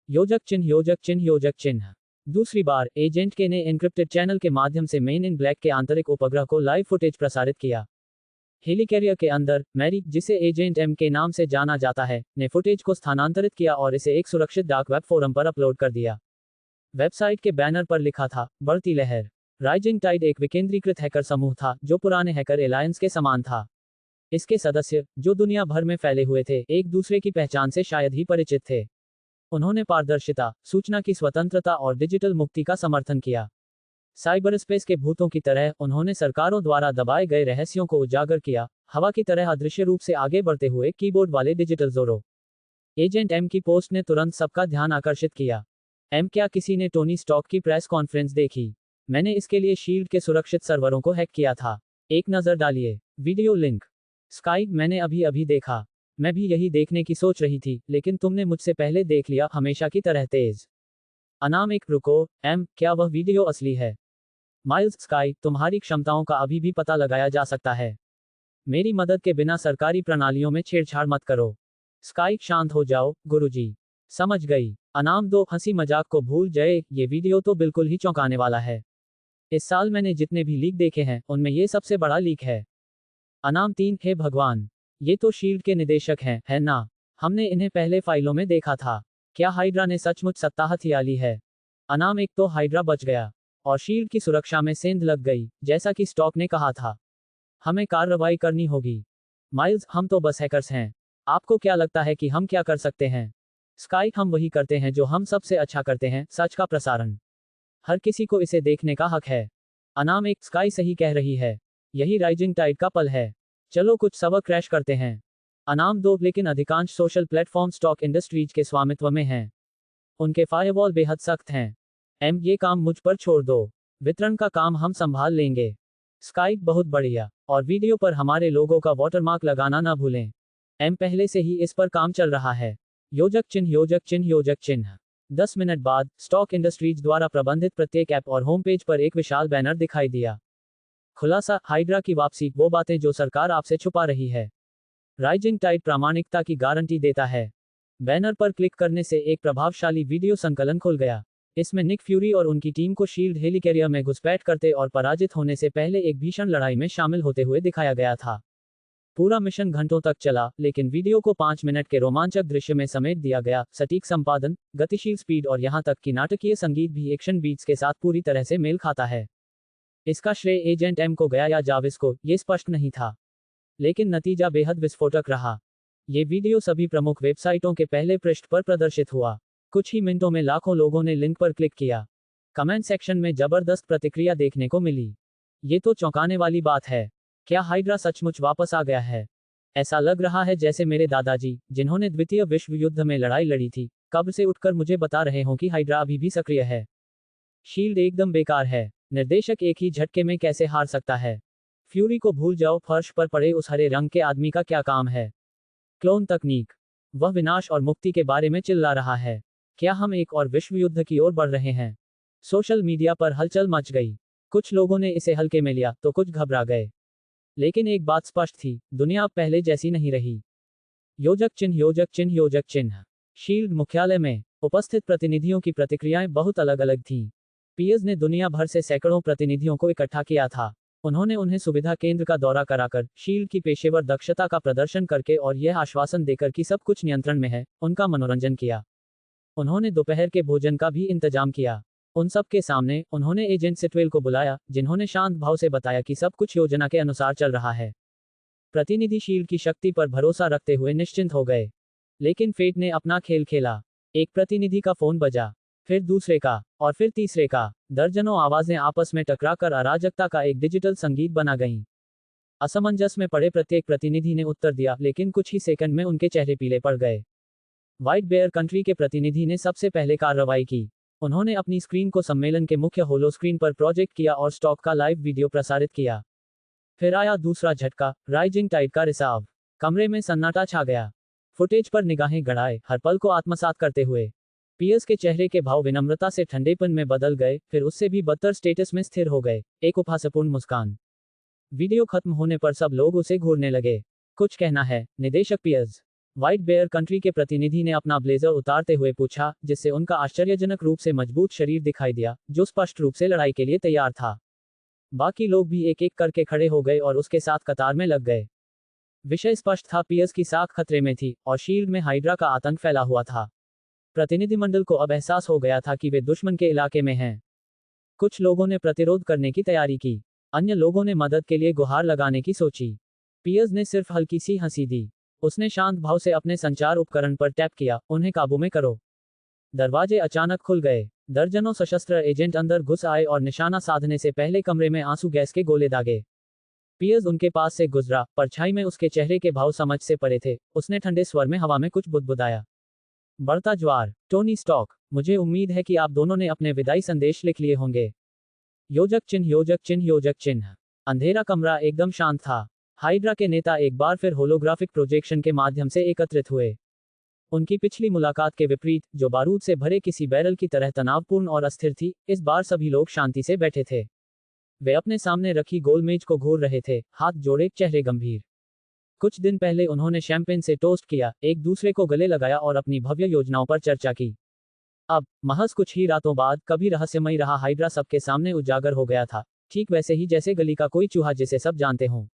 Speaker 1: योजक चिन्ह, योजक चिन्ह, योजक चिन्ह। दूसरी बार एजेंट के ने एन्क्रिप्टेड चैनल के माध्यम से मैन इन ब्लैक के आंतरिक उपग्रह को लाइव फुटेज प्रसारित किया। हेलिकैरियर के अंदर मैरी, जिसे एजेंट एम के नाम से जाना जाता है, ने फुटेज को स्थानांतरित किया और इसे एक सुरक्षित डार्क वेब फोरम पर अपलोड कर दिया। वेबसाइट के बैनर पर लिखा था, बढ़ती लहर। राइजिंग टाइड एक विकेंद्रीकृत हैकर समूह था जो पुराने हैकर एलायंस के समान था। इसके सदस्य, जो दुनिया भर में फैले हुए थे, एक दूसरे की पहचान से शायद ही परिचित थे। उन्होंने पारदर्शिता, सूचना की स्वतंत्रता और डिजिटल मुक्ति का समर्थन किया। साइबरस्पेस के भूतों की तरह उन्होंने सरकारों द्वारा दबाए गए रहस्यों को उजागर किया, हवा की तरह अदृश्य रूप से आगे बढ़ते हुए कीबोर्ड वाले डिजिटल जोरो। एजेंट एम की पोस्ट ने तुरंत सबका ध्यान आकर्षित किया। एम, क्या किसी ने टोनी स्टॉक की प्रेस कॉन्फ्रेंस देखी? मैंने इसके लिए शील्ड के सुरक्षित सर्वरों को हैक किया था। एक नज़र डालिए। Video link. स्काई, मैंने अभी अभी देखा। मैं भी यही देखने की सोच रही थी, लेकिन तुमने मुझसे पहले देख लिया, हमेशा की तरह तेज। अनाम, एक रुको। एम, क्या वह वीडियो असली है? माइल्स, स्काई, तुम्हारी क्षमताओं का अभी भी पता लगाया जा सकता है। मेरी मदद के बिना सरकारी प्रणालियों में छेड़छाड़ मत करो। स्काई, शांत हो जाओ, गुरुजी। समझ गई। अनाम, दो हंसी मजाक को भूल जाए, ये वीडियो तो बिल्कुल ही चौंकाने वाला है। इस साल मैंने जितने भी लीक देखे हैं, उनमें ये सबसे बड़ा लीक है। अनाम 3, हे भगवान, ये तो शील्ड के निदेशक हैं, है ना? हमने इन्हें पहले फाइलों में देखा था। क्या हाइड्रा ने सचमुच सत्ता हथिया ली है? अनाम 1, तो हाइड्रा बच गया और शील्ड की सुरक्षा में सेंध लग गई, जैसा कि स्टॉक ने कहा था। हमें कार्रवाई करनी होगी। माइल्स, हम तो बस हैकर्स हैं। आपको क्या लगता है कि हम क्या कर सकते हैं? स्काई, हम वही करते हैं जो हम सबसे अच्छा करते हैं, सच का प्रसारण। हर किसी को इसे देखने का हक है। अनाम 1, स्काई सही कह रही है। यही राइजिंग टाइड का पल है। चलो कुछ सबक क्रैश करते हैं। अनाम 2, लेकिन अधिकांश सोशल प्लेटफॉर्म स्टॉक इंडस्ट्रीज के स्वामित्व में हैं। उनके फायरवॉल बेहद सख्त हैं। एम, ये काम मुझ पर छोड़ दो। वितरण का काम हम संभाल लेंगे। स्काई, बहुत बढ़िया। और वीडियो पर हमारे लोगों का वाटरमार्क लगाना ना भूलें। एम, पहले से ही इस पर काम चल रहा है। योजक चिन्ह, योजक चिन्ह, योजक चिन्ह। 10 मिनट बाद स्टॉक इंडस्ट्रीज द्वारा प्रबंधित प्रत्येक ऐप और होम पेज पर एक विशाल बैनर दिखाई दिया। खुलासा, हाइड्रा की वापसी, वो बातें जो सरकार आपसे छुपा रही है। राइजिंग टाइड प्रामाणिकता की गारंटी देता है। बैनर पर क्लिक करने से एक प्रभावशाली वीडियो संकलन खुल गया। इसमें निक फ्यूरी और उनकी टीम को शील्ड हेलिकैरियर में घुसपैठ करते और पराजित होने से पहले एक भीषण लड़ाई में शामिल होते हुए दिखाया गया था। पूरा मिशन घंटों तक चला, लेकिन वीडियो को 5 मिनट के रोमांचक दृश्य में समेट दिया गया। सटीक संपादन, गतिशील स्पीड और यहां तक कि नाटकीय संगीत भी एक्शन बीट्स के साथ पूरी तरह से मेल खाता है। इसका श्रेय एजेंट एम को गया या जाविस को, ये स्पष्ट नहीं था, लेकिन नतीजा बेहद विस्फोटक रहा। ये वीडियो सभी प्रमुख वेबसाइटों के पहले पृष्ठ पर प्रदर्शित हुआ। कुछ ही मिनटों में लाखों लोगों ने लिंक पर क्लिक किया। कमेंट सेक्शन में जबरदस्त प्रतिक्रिया देखने को मिली। ये तो चौंकाने वाली बात है। क्या हाइड्रा सचमुच वापस आ गया है? ऐसा लग रहा है जैसे मेरे दादाजी, जिन्होंने द्वितीय विश्व युद्ध में लड़ाई लड़ी थी, कब्र से उठकर मुझे बता रहे हों कि हाइड्रा अभी भी सक्रिय है। शील्ड एकदम बेकार है। निर्देशक एक ही झटके में कैसे हार सकता है? फ्यूरी को भूल जाओ, फर्श पर पड़े उस हरे रंग के आदमी का क्या काम है? क्लोन तकनीक। वह विनाश और मुक्ति के बारे में चिल्ला रहा है। क्या हम एक और विश्व युद्ध की ओर बढ़ रहे हैं? सोशल मीडिया पर हलचल मच गई। कुछ लोगों ने इसे हल्के में लिया तो कुछ घबरा गए। लेकिन एक बात स्पष्ट थी, दुनिया अब पहले जैसी नहीं रही। योजक चिन्ह, योजक चिन्ह, योजक चिन्ह। शील्ड मुख्यालय में उपस्थित प्रतिनिधियों की प्रतिक्रियाएं बहुत अलग अलग थीं। पियर्स ने दुनिया भर से सैकड़ों प्रतिनिधियों को इकट्ठा किया था। उन्होंने उन्हें सुविधा केंद्र का दौरा कराकर, शील्ड की पेशेवर दक्षता का प्रदर्शन करके और यह आश्वासन देकर कि सब कुछ नियंत्रण में है, उनका मनोरंजन किया। उन्होंने दोपहर के भोजन का भी इंतजाम किया। उन सब के सामने, उन्होंने एजेंट सिटवेल को बुलाया, जिन्होंने शांत भाव से बताया कि सब कुछ योजना के अनुसार चल रहा है। प्रतिनिधि शील्ड की शक्ति पर भरोसा रखते हुए निश्चिंत हो गए। लेकिन फेट ने अपना खेल खेला। एक प्रतिनिधि का फोन बजा, फिर दूसरे का, और फिर तीसरे का। दर्जनों आवाजें आपस में टकराकर अराजकता का एक डिजिटल संगीत बना गईं। असमंजस में पड़े प्रत्येक प्रतिनिधि ने उत्तर दिया, लेकिन कुछ ही सेकंड में उनके चेहरे पीले पड़ गए। व्हाइट बेयर कंट्री के प्रतिनिधि ने सबसे पहले कार्रवाई की। उन्होंने अपनी स्क्रीन को सम्मेलन के मुख्य होलो स्क्रीन पर प्रोजेक्ट किया और स्टॉक का लाइव वीडियो प्रसारित किया। फिर आया दूसरा झटका, राइजिंग टाइड का रिसाव। कमरे में सन्नाटा छा गया। फुटेज पर निगाहें गड़ाए, हर पल को आत्मसात करते हुए। पियर्स के चेहरे के भाव विनम्रता से ठंडेपन में बदल गए, फिर उससे भी बदतर स्टेटस में स्थिर हो गए, एक उपहासपूर्ण मुस्कान। वीडियो खत्म होने पर सब लोग उसे घूरने लगे। कुछ कहना है, निदेशक पियर्स? व्हाइट बेयर कंट्री के प्रतिनिधि ने अपना ब्लेजर उतारते हुए पूछा, जिससे उनका आश्चर्यजनक रूप से मजबूत शरीर दिखाई दिया, जो स्पष्ट रूप से लड़ाई के लिए तैयार था। बाकी लोग भी एक एक करके खड़े हो गए और उसके साथ कतार में लग गए। विषय स्पष्ट था, पियर्स की साख खतरे में थी, और शील्ड में हाइड्रा का आतंक फैला हुआ था। प्रतिनिधिमंडल को अब एहसास हो गया था कि वे दुश्मन के इलाके में हैं। कुछ लोगों ने प्रतिरोध करने की तैयारी की, अन्य लोगों ने मदद के लिए गुहार लगाने की सोची। पियर्स ने सिर्फ हल्की सी हंसी दी। उसने शांत भाव से अपने संचार उपकरण पर टैप किया, उन्हें काबू में करो। दरवाजे अचानक खुल गए। दर्जनों सशस्त्र एजेंट अंदर घुस आए और निशाना साधने से पहले कमरे में आंसू गैस के गोले दागे। पियर्स उनके पास से गुजरा, परछाई में उसके चेहरे के भाव समझ से परे थे। उसने ठंडे स्वर में हवा में कुछ बुदबुदाया। बढ़ता ज्वार, टोनी स्टॉक, मुझे उम्मीद है कि आप दोनों ने अपने विदाई संदेश लिख लिए होंगे। योजक चिन्ह, योजक चिन्ह, योजक चिन्ह। अंधेरा कमरा एकदम शांत था। हाइड्रा के नेता एक बार फिर होलोग्राफिक प्रोजेक्शन के माध्यम से एकत्रित हुए। उनकी पिछली मुलाकात के विपरीत, जो बारूद से भरे किसी बैरल की तरह तनावपूर्ण और अस्थिर थी, इस बार सभी लोग शांति से बैठे थे। वे अपने सामने रखी गोलमेज को घूर रहे थे, हाथ जोड़े, चेहरे गंभीर। कुछ दिन पहले उन्होंने शैंपेन से टोस्ट किया, एक दूसरे को गले लगाया और अपनी भव्य योजनाओं पर चर्चा की। अब, महज कुछ ही रातों बाद, कभी रहस्यमयी रहा हाइड्रा सबके सामने उजागर हो गया था, ठीक वैसे ही जैसे गली का कोई चूहा जिसे सब जानते हों।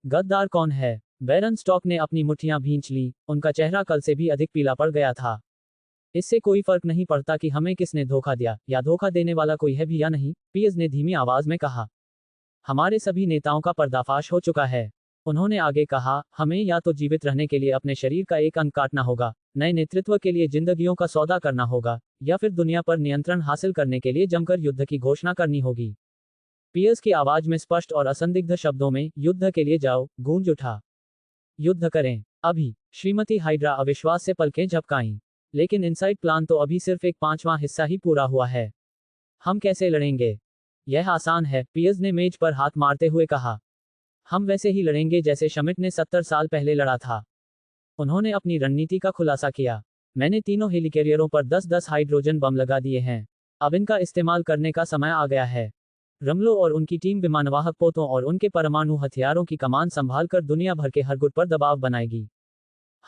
Speaker 1: गद्दार कौन है? बैरन स्टॉक ने अपनी मुट्ठियां भींच ली, उनका चेहरा कल से भी अधिक पीला पड़ गया था। इससे कोई फर्क नहीं पड़ता कि हमें किसने धोखा दिया, या धोखा देने वाला कोई है भी या नहीं, पियर्स ने धीमी आवाज में कहा। हमारे सभी नेताओं का पर्दाफाश हो चुका है। उन्होंने आगे कहा, हमें या तो जीवित रहने के लिए अपने शरीर का एक अंग काटना होगा, नए नेतृत्व के लिए जिंदगियों का सौदा करना होगा, या फिर दुनिया पर नियंत्रण हासिल करने के लिए जमकर युद्ध की घोषणा करनी होगी। पियर्स की आवाज में स्पष्ट और असंदिग्ध शब्दों में, युद्ध के लिए जाओ, गूंज उठा। युद्ध करें, अभी। श्रीमती हाइड्रा अविश्वास से पलकें झपकाईं। लेकिन इनसाइड प्लान तो अभी सिर्फ एक 5वां हिस्सा ही पूरा हुआ है। हम कैसे लड़ेंगे? यह आसान है, पियर्स ने मेज पर हाथ मारते हुए कहा। हम वैसे ही लड़ेंगे जैसे शमिट ने 70 साल पहले लड़ा था। उन्होंने अपनी रणनीति का खुलासा किया। मैंने तीनों हेलिकैरियरों पर 10-10 हाइड्रोजन बम लगा दिए हैं। अब इनका इस्तेमाल करने का समय आ गया है। रमलो और उनकी टीम विमानवाहक पोतों और उनके परमाणु हथियारों की कमान संभालकर दुनिया भर के हर गुट पर दबाव बनाएगी।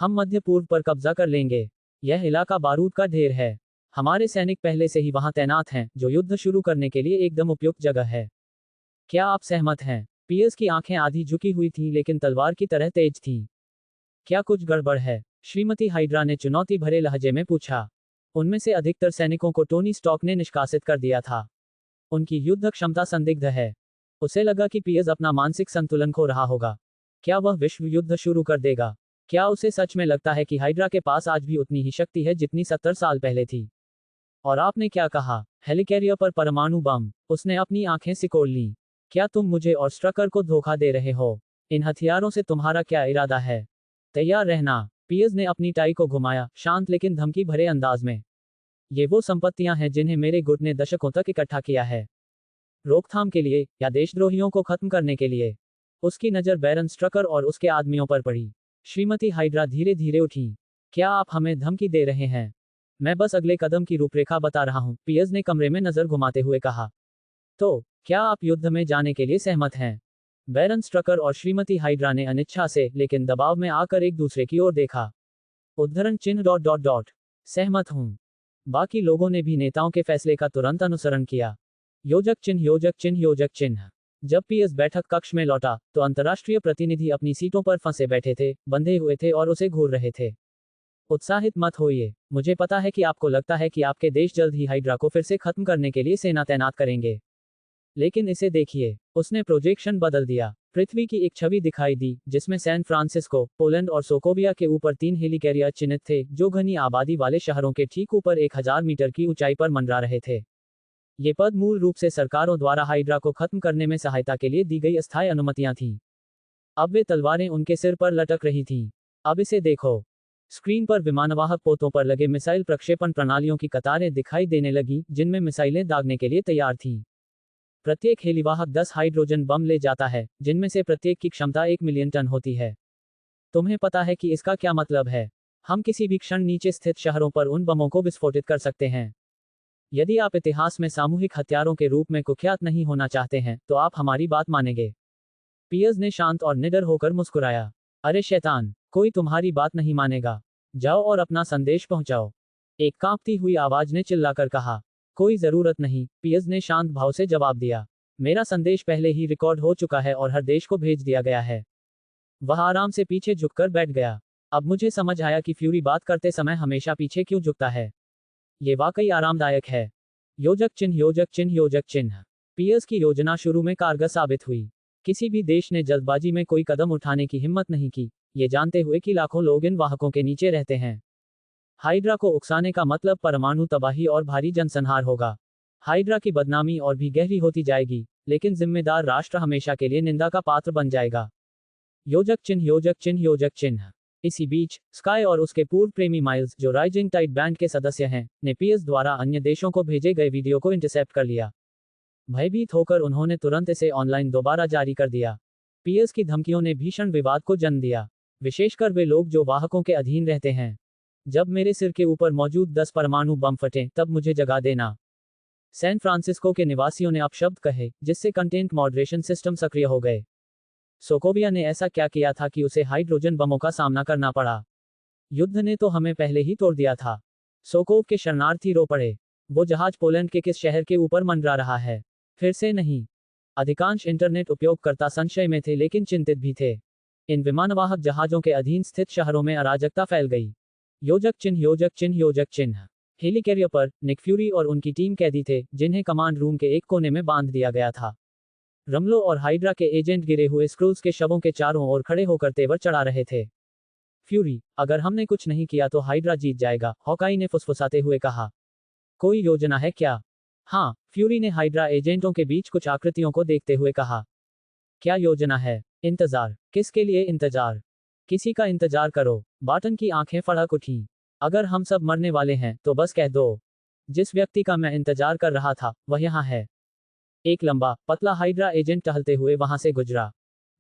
Speaker 1: हम मध्य पूर्व पर कब्जा कर लेंगे। यह इलाका बारूद का ढेर है। हमारे सैनिक पहले से ही वहां तैनात हैं, जो युद्ध शुरू करने के लिए एकदम उपयुक्त जगह है। क्या आप सहमत हैं? पियर्स की आंखें आधी झुकी हुई थीं, लेकिन तलवार की तरह तेज थीं। क्या कुछ गड़बड़ है? श्रीमती हाइड्रा ने चुनौती भरे लहजे में पूछा। उनमें से अधिकतर सैनिकों को टोनी स्टॉक ने निष्कासित कर दिया था। उनकी युद्ध क्षमता संदिग्ध है। उसे लगा कि पियर्स अपना मानसिक संतुलन खो रहा होगा। क्या वह विश्व युद्ध शुरू कर देगा? क्या उसे सच में लगता है कि हाइड्रा के पास आज भी उतनी ही शक्ति है जितनी 70 साल पहले थी? और आपने क्या कहा? हेलिकैरियर पर परमाणु बम। उसने अपनी आंखें सिकोड़ लीं। क्या तुम मुझे और स्ट्रकर को धोखा दे रहे हो? इन हथियारों से तुम्हारा क्या इरादा है? तैयार रहना। पियर्स ने अपनी टाई को घुमाया, शांत लेकिन धमकी भरे अंदाज में। ये वो संपत्तियां हैं जिन्हें मेरे गुट ने दशकों तक इकट्ठा किया है। रोकथाम के लिए, या देशद्रोहियों को खत्म करने के लिए? उसकी नजर बैरन स्ट्रकर और उसके आदमियों पर पड़ी। श्रीमती हाइड्रा धीरे धीरे उठी। क्या आप हमें धमकी दे रहे हैं? मैं बस अगले कदम की रूपरेखा बता रहा हूं, पियर्स ने कमरे में नजर घुमाते हुए कहा। तो, क्या आप युद्ध में जाने के लिए सहमत हैं? बैरन स्ट्रकर और श्रीमती हाइड्रा ने अनिच्छा से, लेकिन दबाव में आकर एक दूसरे की ओर देखा। उद्धरण चिन्ह ... सहमत हूं। बाकी लोगों ने भी नेताओं के फैसले का तुरंत अनुसरण किया। योजक चिन्ह योजक चिन्ह योजक चिन्ह। जब पीएस बैठक कक्ष में लौटा तो अंतर्राष्ट्रीय प्रतिनिधि अपनी सीटों पर फंसे बैठे थे, बंधे हुए थे और उसे घूर रहे थे। उत्साहित मत होइए, मुझे पता है कि आपको लगता है कि आपके देश जल्द ही हाइड्रा को फिर से खत्म करने के लिए सेना तैनात करेंगे। लेकिन इसे देखिए, उसने प्रोजेक्शन बदल दिया। पृथ्वी की एक छवि दिखाई दी जिसमें सैन फ्रांसिस्को, पोलैंड और सोकोविया के ऊपर 3 हेलिकैरियर चिन्हित थे जो घनी आबादी वाले शहरों के ठीक ऊपर 1000 मीटर की ऊंचाई पर मंडरा रहे थे। ये पद मूल रूप से सरकारों द्वारा हाइड्रा को खत्म करने में सहायता के लिए दी गई अस्थायी अनुमतियां थीं। अब वे तलवारें उनके सिर पर लटक रही थीं। अब इसे देखो। स्क्रीन पर विमानवाहक पोतों पर लगे मिसाइल प्रक्षेपण प्रणालियों की कतारें दिखाई देने लगीं, जिनमें मिसाइलें दागने के लिए तैयार थीं। प्रत्येक हेलीवाहक 10 हाइड्रोजन बम ले जाता है, जिनमें से प्रत्येक की क्षमता 1 मिलियन टन होती है। तुम्हें पता है कि इसका क्या मतलब है? हम किसी भी क्षण नीचे स्थित शहरों पर उन बमों को विस्फोटित कर सकते हैं। यदि आप इतिहास में सामूहिक हथियारों के रूप में कुख्यात नहीं होना चाहते हैं, तो आप हमारी बात मानेंगे। पियर्स ने शांत और निडर होकर मुस्कुराया। अरे शैतान, कोई तुम्हारी बात नहीं मानेगा। जाओ और अपना संदेश पहुंचाओ। एक कांपती हुई आवाज ने चिल्लाकर कहा। कोई जरूरत नहीं, पियर्स ने शांत भाव से जवाब दिया। मेरा संदेश पहले ही रिकॉर्ड हो चुका है और हर देश को भेज दिया गया है। वह आराम से पीछे झुककर बैठ गया। अब मुझे समझ आया कि फ्यूरी बात करते समय हमेशा पीछे क्यों झुकता है। ये वाकई आरामदायक है। योजक चिन्ह योजक चिन्ह योजक चिन्ह। पियर्स की योजना शुरू में कारगर साबित हुई। किसी भी देश ने जल्दबाजी में कोई कदम उठाने की हिम्मत नहीं की, ये जानते हुए कि लाखों लोग इन वाहकों के नीचे रहते हैं। हाइड्रा को उकसाने का मतलब परमाणु तबाही और भारी जनसंहार होगा। हाइड्रा की बदनामी और भी गहरी होती जाएगी, लेकिन जिम्मेदार राष्ट्र हमेशा के लिए निंदा का पात्र बन जाएगा। योजक चिन्ह योजक चिन्ह योजक चिन्ह। इसी बीच स्काई और उसके पूर्व प्रेमी माइल्स, जो राइजिंग टाइड बैंड के सदस्य हैं, ने पियर्स द्वारा अन्य देशों को भेजे गए वीडियो को इंटरसेप्ट कर लिया। भयभीत होकर उन्होंने तुरंत इसे ऑनलाइन दोबारा जारी कर दिया। पियर्स की धमकियों ने भीषण विवाद को जन्म दिया, विशेषकर वे लोग जो वाहकों के अधीन रहते हैं। जब मेरे सिर के ऊपर मौजूद 10 परमाणु बम फटे तब मुझे जगा देना। सैन फ्रांसिस्को के निवासियों ने अपशब्द कहे, जिससे कंटेंट मॉडरेशन सिस्टम सक्रिय हो गए। सोकोविया ने ऐसा क्या किया था कि उसे हाइड्रोजन बमों का सामना करना पड़ा? युद्ध ने तो हमें पहले ही तोड़ दिया था। सोकोव के शरणार्थी रो पड़े। वो जहाज पोलैंड के किस शहर के ऊपर मंडरा रहा है? फिर से नहीं। अधिकांश इंटरनेट उपयोगकर्ता संशय में थे लेकिन चिंतित भी थे। इन विमानवाहक जहाजों के अधीन स्थित शहरों में अराजकता फैल गई। योजक चिन्ह योजक चिन्ह योजक चिन्ह। हेलिकैरियर पर निक फ्यूरी और उनकी टीम कैदी थे, जिन्हें कमांड रूम के एक कोने में बांध दिया गया था। रमलो और हाइड्रा के एजेंट गिरे हुए स्क्रूल्स के शवों के चारों ओर खड़े होकर तेवर चढ़ा रहे थे। फ्यूरी, अगर हमने कुछ नहीं किया तो हाइड्रा जीत जाएगा, हॉकाई ने फुसफुसाते हुए कहा। कोई योजना है क्या? हाँ, फ्यूरी ने हाइड्रा एजेंटों के बीच कुछ आकृतियों को देखते हुए कहा। क्या योजना है? इंतजार। किसके लिए इंतजार? किसी का इंतजार करो। बाटन की आंखें फड़क उठीं। अगर हम सब मरने वाले हैं तो बस कह दो। जिस व्यक्ति का मैं इंतजार कर रहा था वह यहाँ है। एक लंबा पतला हाइड्रा एजेंट टहलते हुए वहां से गुजरा।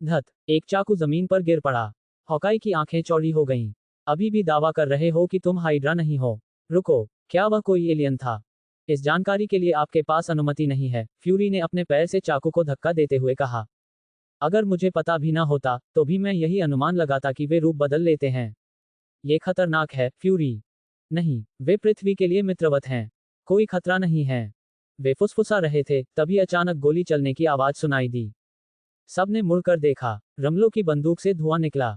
Speaker 1: धत, एक चाकू जमीन पर गिर पड़ा। हॉकाई की आंखें चौड़ी हो गईं। अभी भी दावा कर रहे हो कि तुम हाइड्रा नहीं हो? रुको, क्या वह कोई एलियन था? इस जानकारी के लिए आपके पास अनुमति नहीं है, फ्यूरी ने अपने पैर से चाकू को धक्का देते हुए कहा। अगर मुझे पता भी ना होता तो भी मैं यही अनुमान लगाता कि वे रूप बदल लेते हैं। ये खतरनाक है, फ्यूरी। नहीं, वे पृथ्वी के लिए मित्रवत हैं। कोई खतरा नहीं है। वे फुसफुसा रहे थे, तभी अचानक गोली चलने की आवाज सुनाई दी। सबने मुड़कर देखा। रमलो की बंदूक से धुआं निकला।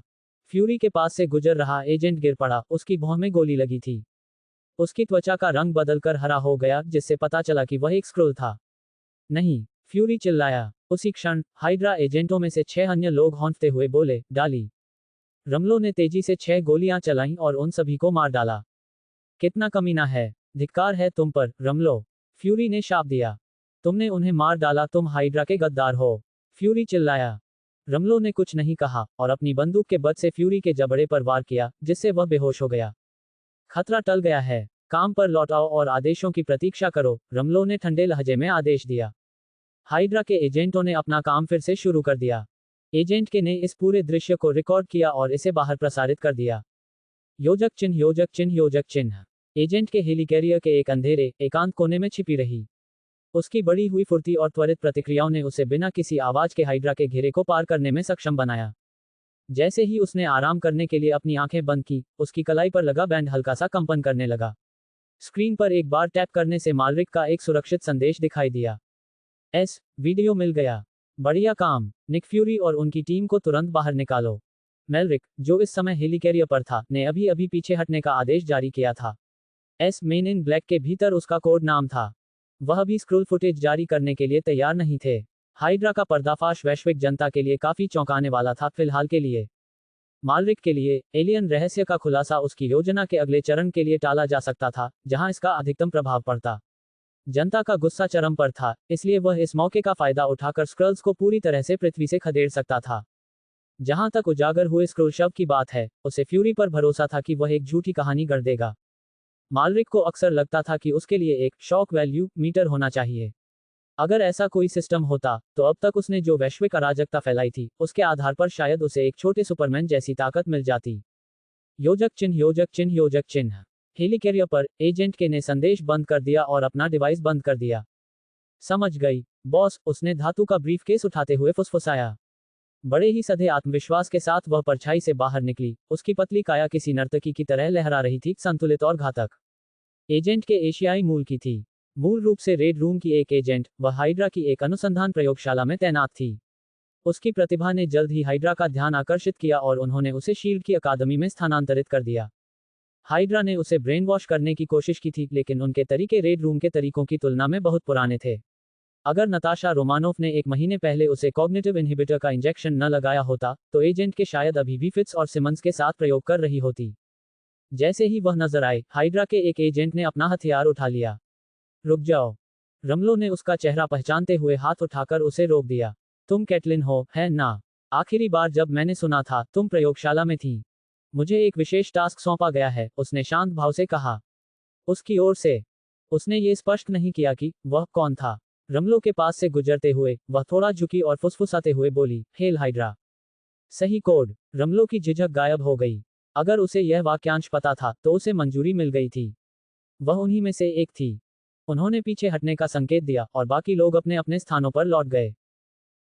Speaker 1: फ्यूरी के पास से गुजर रहा एजेंट गिर पड़ा, उसकी भौं में गोली लगी थी। उसकी त्वचा का रंग बदलकर हरा हो गया, जिससे पता चला कि वह एक स्क्रूल था। नहीं, फ्यूरी चिल्लाया। उसी क्षण हाइड्रा एजेंटों में से 6 अन्य लोग हौंकते हुए बोले, डाली। रमलो ने तेजी से 6 गोलियां चलाईं और उन सभी को मार डाला। कितना कमीना है! धिक्कार है तुम पर, रमलो, फ्यूरी ने शाप दिया। तुमने उन्हें मार डाला, तुम हाइड्रा के गद्दार हो, फ्यूरी चिल्लाया। रमलो ने कुछ नहीं कहा और अपनी बंदूक के बट से फ्यूरी के जबड़े पर वार किया, जिससे वह बेहोश हो गया। खतरा टल गया है, काम पर लौट आओ और आदेशों की प्रतीक्षा करो, रमलो ने ठंडे लहजे में आदेश दिया। हाइड्रा के एजेंटों ने अपना काम फिर से शुरू कर दिया। एजेंट के ने इस पूरे दृश्य को रिकॉर्ड किया और इसे बाहर प्रसारित कर दिया। योजक चिन्ह योजक चिन्ह योजक चिन्ह। एजेंट के हेलिकैरियर के एक अंधेरे एकांत कोने में छिपी रही। उसकी बढ़ी हुई फुर्ती और त्वरित प्रतिक्रियाओं ने उसे बिना किसी आवाज के हाइड्रा के घेरे को पार करने में सक्षम बनाया। जैसे ही उसने आराम करने के लिए अपनी आंखें बंद की, उसकी कलाई पर लगा बैंड हल्का सा कंपन करने लगा। स्क्रीन पर एक बार टैप करने से मालरिक का एक सुरक्षित संदेश दिखाई दिया। वीडियो मिल गया। बढ़िया काम, निक फ्यूरी और उनकी टीम को तुरंत बाहर निकालो। मेलरिक, जो इस समय हेलिकैरियर पर था, ने अभी अभी पीछे हटने का आदेश जारी किया था। मेन इन ब्लैक के भीतर उसका कोड नाम था। वह भी स्क्रोल फुटेज जारी करने के लिए तैयार नहीं थे। हाइड्रा का पर्दाफाश वैश्विक जनता के लिए काफी चौंकाने वाला था फिलहाल के लिए। मालरिक के लिए एलियन रहस्य का खुलासा उसकी योजना के अगले चरण के लिए टाला जा सकता था, जहां इसका अधिकतम प्रभाव पड़ता। जनता का गुस्सा चरम पर था, इसलिए वह इस मौके का फायदा उठाकर स्क्रल्स को पूरी तरह से पृथ्वी से खदेड़ सकता था। जहां तक उजागर हुए स्क्रोल शव की बात है, उसे फ्यूरी पर भरोसा था कि वह एक झूठी कहानी गढ़ देगा। मालरिक को अक्सर लगता था कि उसके लिए एक शॉक वैल्यू मीटर होना चाहिए। अगर ऐसा कोई सिस्टम होता, तो अब तक उसने जो वैश्विक अराजकता फैलाई थी, उसके आधार पर शायद उसे एक छोटे सुपरमैन जैसी ताकत मिल जाती। योजक चिन्ह, योजक चिन्ह, योजक चिन्ह। हेलिकैरियर पर एजेंट के ने संदेश बंद कर दिया और अपना डिवाइस बंद कर दिया। समझ गई, बॉस, उसने धातु का ब्रीफकेस उठाते हुए फुसफुसाया। बड़े ही सधे आत्मविश्वास के साथ वह परछाई से बाहर निकली। उसकी पतली काया किसी नर्तकी की तरह लहरा रही थी, संतुलित और घातक। एजेंट के एशियाई मूल की थी। मूल रूप से रेड रूम की एक एजेंट, वह हाइड्रा की एक अनुसंधान प्रयोगशाला में तैनात थी। उसकी प्रतिभा ने जल्द ही हाइड्रा का ध्यान आकर्षित किया और उन्होंने उसे शील्ड की अकादमी में स्थानांतरित कर दिया। हाइड्रा ने उसे ब्रेन वॉश करने की कोशिश की थी, लेकिन उनके तरीके रेड रूम के तरीकों की तुलना में बहुत पुराने थे। अगर नताशा रोमानोफ ने 1 महीने पहले उसे कॉग्निटिव इनहिबिटर का इंजेक्शन न लगाया होता, तो एजेंट के शायद अभी भी फिट्स और सिमंस के साथ प्रयोग कर रही होती। जैसे ही वह नजर आए, हाइड्रा के एक एजेंट ने अपना हथियार उठा लिया। रुक जाओ। रमलो ने उसका चेहरा पहचानते हुए हाथ उठाकर उसे रोक दिया। तुम कैटलिन हो, है ना? आखिरी बार जब मैंने सुना था, तुम प्रयोगशाला में थी। मुझे एक विशेष टास्क सौंपा गया है, उसने शांत भाव से कहा। उसकी ओर से। उसने ये स्पष्ट नहीं किया कि वह कौन था। रमलो के पास से गुजरते हुए, वह थोड़ा झुकी और फुसफुसाते हुए बोली, हेल हाइड्रा। सही कोड। रमलो की झिझक गायब हो गई। अगर उसे यह वाक्यांश पता था, तो उसे मंजूरी मिल गई थी। वह उन्हीं में से एक थी। उन्होंने पीछे हटने का संकेत दिया और बाकी लोग अपने अपने स्थानों पर लौट गए।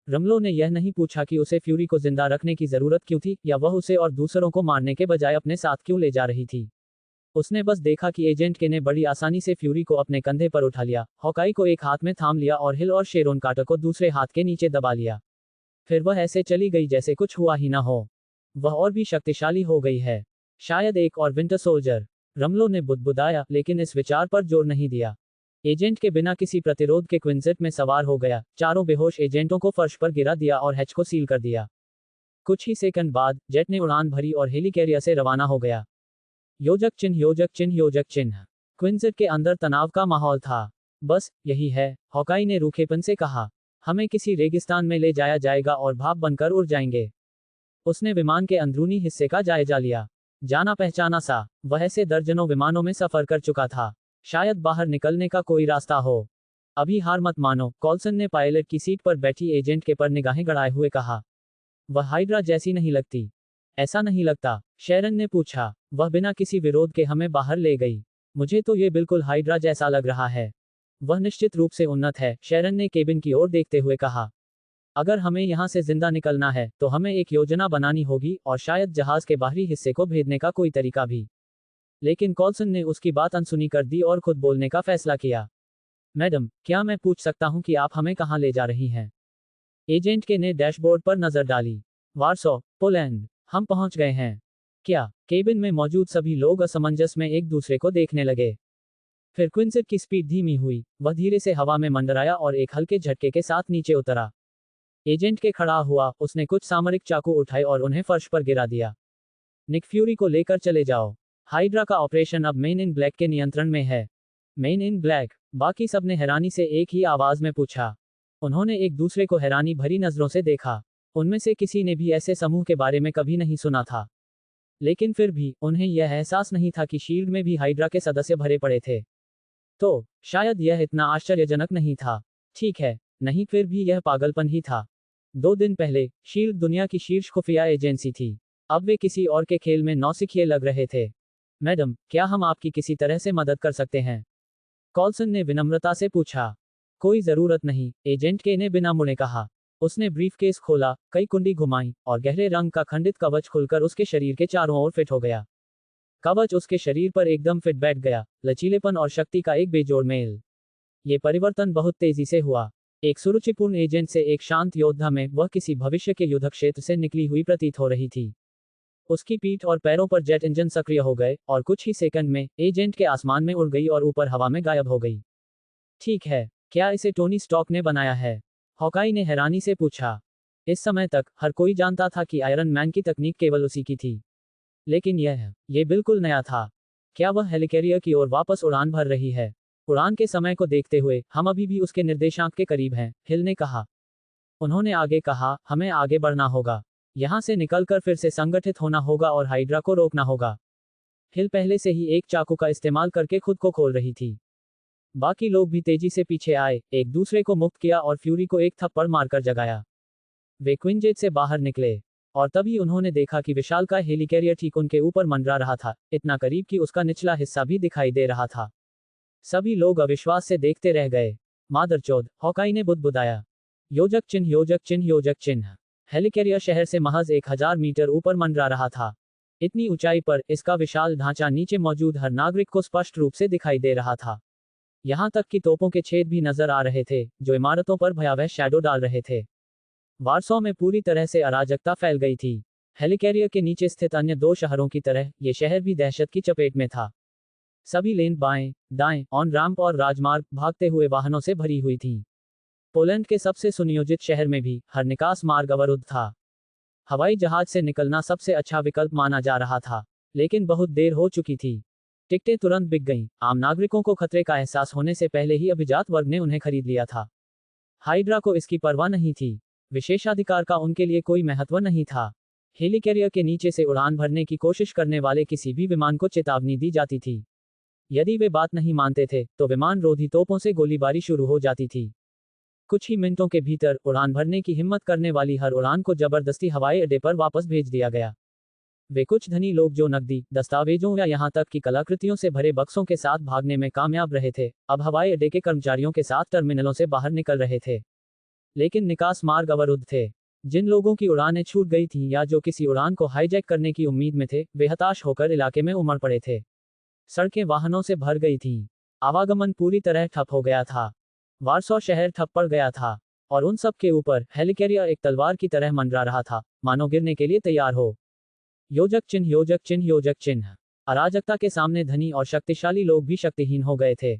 Speaker 1: रमलो ने यह नहीं पूछा कि उसे फ्यूरी को जिंदा रखने की जरूरत क्यों थी, या वह उसे और दूसरों को मारने के बजाय अपने साथ क्यों ले जा रही थी। उसने बस देखा कि एजेंट के ने बड़ी आसानी से फ्यूरी को अपने कंधे पर उठा लिया, हॉकाई को एक हाथ में थाम लिया और हिल और शेरोन कार्टर को दूसरे हाथ के नीचे दबा लिया। फिर वह ऐसे चली गई जैसे कुछ हुआ ही ना हो। वह और भी शक्तिशाली हो गई है। शायद एक और विंटर सोल्जर। रमलो ने बुदबुदाया, लेकिन इस विचार पर जोर नहीं दिया। एजेंट के बिना किसी प्रतिरोध के क्विंजेट में सवार हो गया, चारों बेहोश एजेंटों को फर्श पर गिरा दिया और हैच को सील कर दिया। कुछ ही सेकंड बाद, जेट ने उड़ान भरी और हेलिकैरियर से रवाना हो गया। योजक चिन्ह, योजक चिन्ह, योजक चिन्ह। क्विंजेट के अंदर तनाव का माहौल था। बस यही है, हॉकाई ने रूखेपन से कहा। हमें किसी रेगिस्तान में ले जाया जाएगा और भाप बनकर उड़ जाएंगे। उसने विमान के अंदरूनी हिस्से का जायजा लिया। जाना पहचाना सा, वह ऐसे दर्जनों विमानों में सफर कर चुका था। शायद बाहर निकलने का कोई रास्ता हो। अभी हार मत मानो, कॉल्सन ने पायलट की सीट पर बैठी एजेंट के पर निगाहें गड़ाए हुए कहा। वह हाइड्रा जैसी नहीं लगती। ऐसा नहीं लगता, शेरन ने पूछा। वह बिना किसी विरोध के हमें बाहर ले गई। मुझे तो ये बिल्कुल हाइड्रा जैसा लग रहा है। वह निश्चित रूप से उन्नत है, शेरन ने केबिन की ओर देखते हुए कहा। अगर हमें यहाँ से जिंदा निकलना है, तो हमें एक योजना बनानी होगी और शायद जहाज के बाहरी हिस्से को भेदने का कोई तरीका भी। लेकिन कॉल्सन ने उसकी बात अनसुनी कर दी और खुद बोलने का फैसला किया। मैडम, क्या मैं पूछ सकता हूँ कि आप हमें कहाँ ले जा रही हैं? एजेंट के ने डैशबोर्ड पर नजर डाली। वार्सो, पोलैंड। हम पहुंच गए हैं। क्या? केबिन में मौजूद सभी लोग असमंजस में एक दूसरे को देखने लगे। फिर क्विंजेट की स्पीड धीमी हुई, वह धीरे से हवा में मंडराया और एक हल्के झटके के साथ नीचे उतरा। एजेंट के खड़ा हुआ, उसने कुछ सामरिक चाकू उठाए और उन्हें फर्श पर गिरा दिया। निक फ्यूरी को लेकर चले जाओ। हाइड्रा का ऑपरेशन अब मेन इन ब्लैक के नियंत्रण में है। मेन इन ब्लैक? बाकी सबने हैरानी से एक ही आवाज में पूछा। उन्होंने एक दूसरे को हैरानी भरी नजरों से देखा। उनमें से किसी ने भी ऐसे समूह के बारे में कभी नहीं सुना था। लेकिन फिर भी, उन्हें यह एहसास नहीं था कि शील्ड में भी हाइड्रा के सदस्य भरे पड़े थे। तो शायद यह इतना आश्चर्यजनक नहीं था। ठीक है, नहीं, फिर भी यह पागलपन ही था। 2 दिन पहले, शील्ड दुनिया की शीर्ष खुफिया एजेंसी थी। अब वे किसी और के खेल में नौसिखिए लग रहे थे। मैडम, क्या हम आपकी किसी तरह से मदद कर सकते हैं? कॉल्सन ने विनम्रता से पूछा। कोई जरूरत नहीं, एजेंट के ने बिना मुड़े कहा। उसने ब्रीफकेस खोला, कई कुंडी घुमाई, और गहरे रंग का खंडित कवच खुलकर उसके शरीर के चारों ओर फिट हो गया। कवच उसके शरीर पर एकदम फिट बैठ गया, लचीलेपन और शक्ति का एक बेजोड़ मेल। ये परिवर्तन बहुत तेजी से हुआ। एक सुरुचिपूर्ण एजेंट से एक शांत योद्धा में वह किसी भविष्य के युद्ध क्षेत्र से निकली हुई प्रतीत हो रही थी। उसकी पीठ और पैरों पर जेट इंजन सक्रिय हो गए और कुछ ही सेकंड में एजेंट के आसमान में उड़ गई और ऊपर हवा में गायब हो गई। ठीक है, क्या इसे टोनी स्टॉक ने बनाया है? हॉकाई ने हैरानी से पूछा। इस समय तक हर कोई जानता था कि आयरन मैन की तकनीक केवल उसी की थी, लेकिन यह बिल्कुल नया था। क्या वह हेलिकैरियर की ओर वापस उड़ान भर रही है? उड़ान के समय को देखते हुए हम अभी भी उसके निर्देशांक के करीब हैं, हिल ने कहा। उन्होंने आगे कहा, हमें आगे बढ़ना होगा। यहां से निकलकर फिर से संगठित होना होगा और हाइड्रा को रोकना होगा। हिल पहले से ही एक चाकू का इस्तेमाल करके खुद को खोल रही थी। बाकी लोग भी तेजी से पीछे आए, एक दूसरे को मुक्त किया और फ्यूरी को एक थप्पड़ मारकर जगाया। वे क्विंजेट से बाहर निकले और तभी उन्होंने देखा कि विशालकाय हेलिकैरियर ठीक उनके ऊपर मंडरा रहा था, इतना करीब कि उसका निचला हिस्सा भी दिखाई दे रहा था। सभी लोग अविश्वास से देखते रह गए। मादरचोद, हॉकाई ने बुदबुदाया। योजक चिन्ह, योजक चिन्ह, योजक चिन्ह। हेलिकैरियर शहर से महज 1000 मीटर ऊपर मंडरा रहा था। इतनी ऊंचाई पर इसका विशाल ढांचा नीचे मौजूद हर नागरिक को स्पष्ट रूप से दिखाई दे रहा था। यहां तक कि तोपों के छेद भी नजर आ रहे थे, जो इमारतों पर भयावह शैडो डाल रहे थे। वारसो में पूरी तरह से अराजकता फैल गई थी। हेलिकैरियर के नीचे स्थित अन्य 2 शहरों की तरह ये शहर भी दहशत की चपेट में था। सभी लेन बाएं, दाएं, ऑन रैंप और राजमार्ग भागते हुए वाहनों से भरी हुई थी। पोलैंड के सबसे सुनियोजित शहर में भी हर निकास मार्ग अवरुद्ध था। हवाई जहाज से निकलना सबसे अच्छा विकल्प माना जा रहा था, लेकिन बहुत देर हो चुकी थी। टिकटें तुरंत बिक गईं। आम नागरिकों को खतरे का एहसास होने से पहले ही अभिजात वर्ग ने उन्हें खरीद लिया था। हाइड्रा को इसकी परवाह नहीं थी। विशेषाधिकार का उनके लिए कोई महत्व नहीं था। हेलिकैरियर के नीचे से उड़ान भरने की कोशिश करने वाले किसी भी विमान को चेतावनी दी जाती थी। यदि वे बात नहीं मानते थे तो विमान रोधी तोपों से गोलीबारी शुरू हो जाती थी। कुछ ही मिनटों के भीतर उड़ान भरने की हिम्मत करने वाली हर उड़ान को जबरदस्ती हवाई अड्डे पर वापस भेज दिया गया। वे कुछ धनी लोग जो नकदी, दस्तावेजों या यहां तक कि कलाकृतियों से भरे बक्सों के साथ भागने में कामयाब रहे थे, अब हवाई अड्डे के कर्मचारियों के साथ टर्मिनलों से बाहर निकल रहे थे। लेकिन निकास मार्ग अवरुद्ध थे। जिन लोगों की उड़ानें छूट गई थीं या जो किसी उड़ान को हाईजैक करने की उम्मीद में थे, वे हताश होकर इलाके में उमड़ पड़े थे। सड़कें वाहनों से भर गई थीं। आवागमन पूरी तरह ठप हो गया था। वारसो शहर ठप पड़ गया था और उन सब के ऊपर हेलिकैरियर एक तलवार की तरह मंडरा रहा था, मानो गिरने के लिए तैयार हो। योजक चिन्ह, योजक चिन्ह, योजक चिन्ह। अराजकता के सामने धनी और शक्तिशाली लोग भी शक्तिहीन हो गए थे।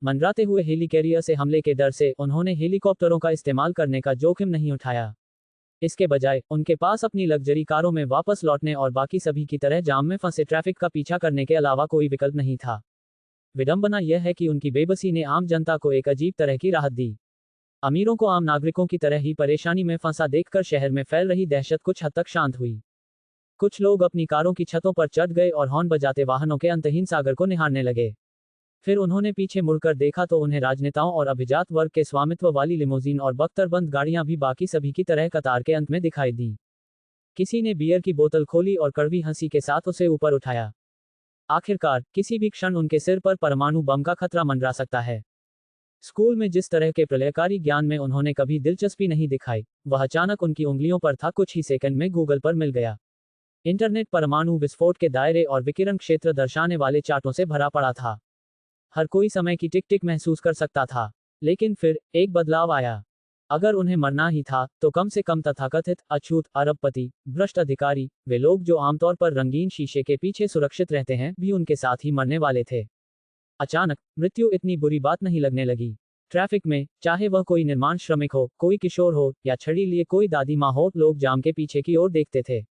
Speaker 1: मंडराते हुए हेलिकैरियर से हमले के डर से उन्होंने हेलीकॉप्टरों का इस्तेमाल करने का जोखिम नहीं उठाया। इसके बजाय उनके पास अपनी लग्जरी कारों में वापस लौटने और बाकी सभी की तरह जाम में फंसे ट्रैफिक का पीछा करने के अलावा कोई विकल्प नहीं था। विडंबना यह है कि उनकी बेबसी ने आम जनता को एक अजीब तरह की राहत दी। अमीरों को आम नागरिकों की तरह ही परेशानी में फंसा देखकर शहर में फैल रही दहशत कुछ हद तक शांत हुई। कुछ लोग अपनी कारों की छतों पर चढ़ गए और हॉर्न बजाते वाहनों के अंतहीन सागर को निहारने लगे। फिर उन्होंने पीछे मुड़कर देखा तो उन्हें राजनेताओं और अभिजात वर्ग के स्वामित्व वाली लिमोजीन और बख्तरबंद गाड़ियां भी बाकी सभी की तरह कतार के अंत में दिखाई दी। किसी ने बियर की बोतल खोली और कड़वी हंसी के साथ उसे ऊपर उठाया। आखिरकार, किसी भी क्षण उनके सिर पर परमाणु बम का खतरा मंडरा सकता है। स्कूल में जिस तरह के प्रलयकारी ज्ञान में उन्होंने कभी दिलचस्पी नहीं दिखाई, वह अचानक उनकी उंगलियों पर था। कुछ ही सेकंड में गूगल पर मिल गया। इंटरनेट परमाणु विस्फोट के दायरे और विकिरण क्षेत्र दर्शाने वाले चार्टों से भरा पड़ा था। हर कोई समय की टिक टिक महसूस कर सकता था। लेकिन फिर एक बदलाव आया। अगर उन्हें मरना ही था तो कम से कम तथाकथित अछूत अरबपति, भ्रष्ट अधिकारी, वे लोग जो आमतौर पर रंगीन शीशे के पीछे सुरक्षित रहते हैं, भी उनके साथ ही मरने वाले थे। अचानक मृत्यु इतनी बुरी बात नहीं लगने लगी। ट्रैफिक में, चाहे वह कोई निर्माण श्रमिक हो, कोई किशोर हो या छड़ी लिए कोई दादी माँ हो, लोग जाम के पीछे की ओर देखते थे।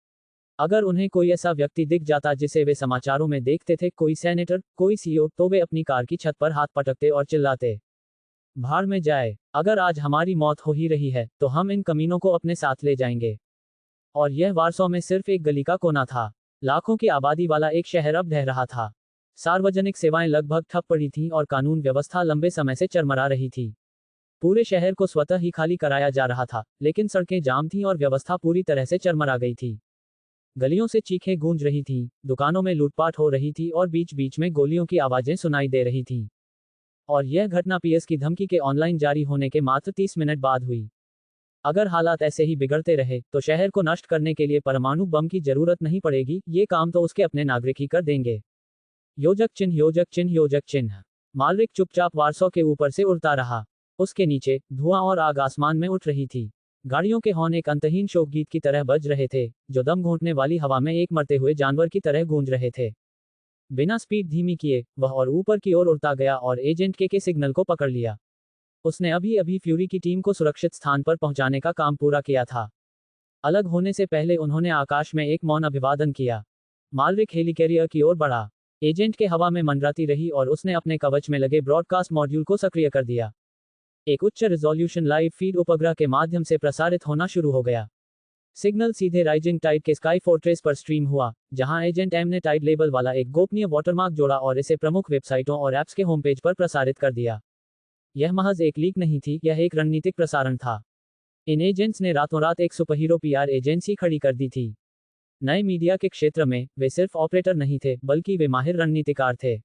Speaker 1: अगर उन्हें कोई ऐसा व्यक्ति दिख जाता जिसे वे समाचारों में देखते थे, कोई सेनेटर, कोई सीईओ, तो वे अपनी कार की छत पर हाथ पटकते और चिल्लाते, भाड़ में जाए, अगर आज हमारी मौत हो ही रही है तो हम इन कमीनों को अपने साथ ले जाएंगे। और यह वारसो में सिर्फ एक गली का कोना था। लाखों की आबादी वाला एक शहर अब ढह रहा था। सार्वजनिक सेवाएं लगभग ठप पड़ी थीं और कानून व्यवस्था लंबे समय से चरमरा रही थी। पूरे शहर को स्वतः ही खाली कराया जा रहा था, लेकिन सड़कें जाम थीं और व्यवस्था पूरी तरह से चरमरा गई थी। गलियों से चीखें गूंज रही थीं, दुकानों में लूटपाट हो रही थी और बीच बीच में गोलियों की आवाजें सुनाई दे रही थीं। और यह घटना पीएस की धमकी के ऑनलाइन जारी होने के मात्र 30 मिनट बाद हुई। अगर हालात ऐसे ही बिगड़ते रहे तो शहर को नष्ट करने के लिए परमाणु बम की जरूरत नहीं पड़ेगी, ये काम तो उसके अपने नागरिक ही कर देंगे। योजक चिन्ह योजक चिन्ह योजक चिन्ह। मालरिक चुपचाप वारसो के ऊपर से उड़ता रहा। उसके नीचे धुआं और आग आसमान में उठ रही थी। गाड़ियों के हॉर्न एक अंतहीन शोक गीत की तरह बज रहे थे, जो दम घोंटने वाली हवा में एक मरते हुए जानवर की तरह गूंज रहे थे। बिना स्पीड धीमी किए वह और ऊपर की ओर उड़ता गया और एजेंट के सिग्नल को पकड़ लिया। उसने अभी अभी फ्यूरी की टीम को सुरक्षित स्थान पर पहुंचाने का काम पूरा किया था। अलग होने से पहले उन्होंने आकाश में एक मौन अभिवादन किया। मालरिक हेलिकैरियर की ओर बढ़ा। एजेंट के हवा में मंडराती रही और उसने अपने कवच में लगे ब्रॉडकास्ट मॉड्यूल को सक्रिय कर दिया। एक उच्च रिजोल्यूशन लाइव फीड उपग्रह के माध्यम से प्रसारित होना शुरू हो गया। सिग्नल सीधे राइजिंग टाइड के स्काई फोर्ट्रेस पर स्ट्रीम हुआ, जहां एजेंट एम ने टाइड लेबल वाला एक गोपनीय वाटरमार्क जोड़ा और इसे प्रमुख वेबसाइटों और ऐप्स के होम पेज पर प्रसारित कर दिया। यह महज एक लीक नहीं थी, यह एक रणनीतिक प्रसारण था। इन एजेंट्स ने रातों रात एक सुपरहीरो पीआर एजेंसी खड़ी कर दी थी। नए मीडिया के क्षेत्र में वे सिर्फ ऑपरेटर नहीं थे, बल्कि वे माहिर रणनीतिकार थे।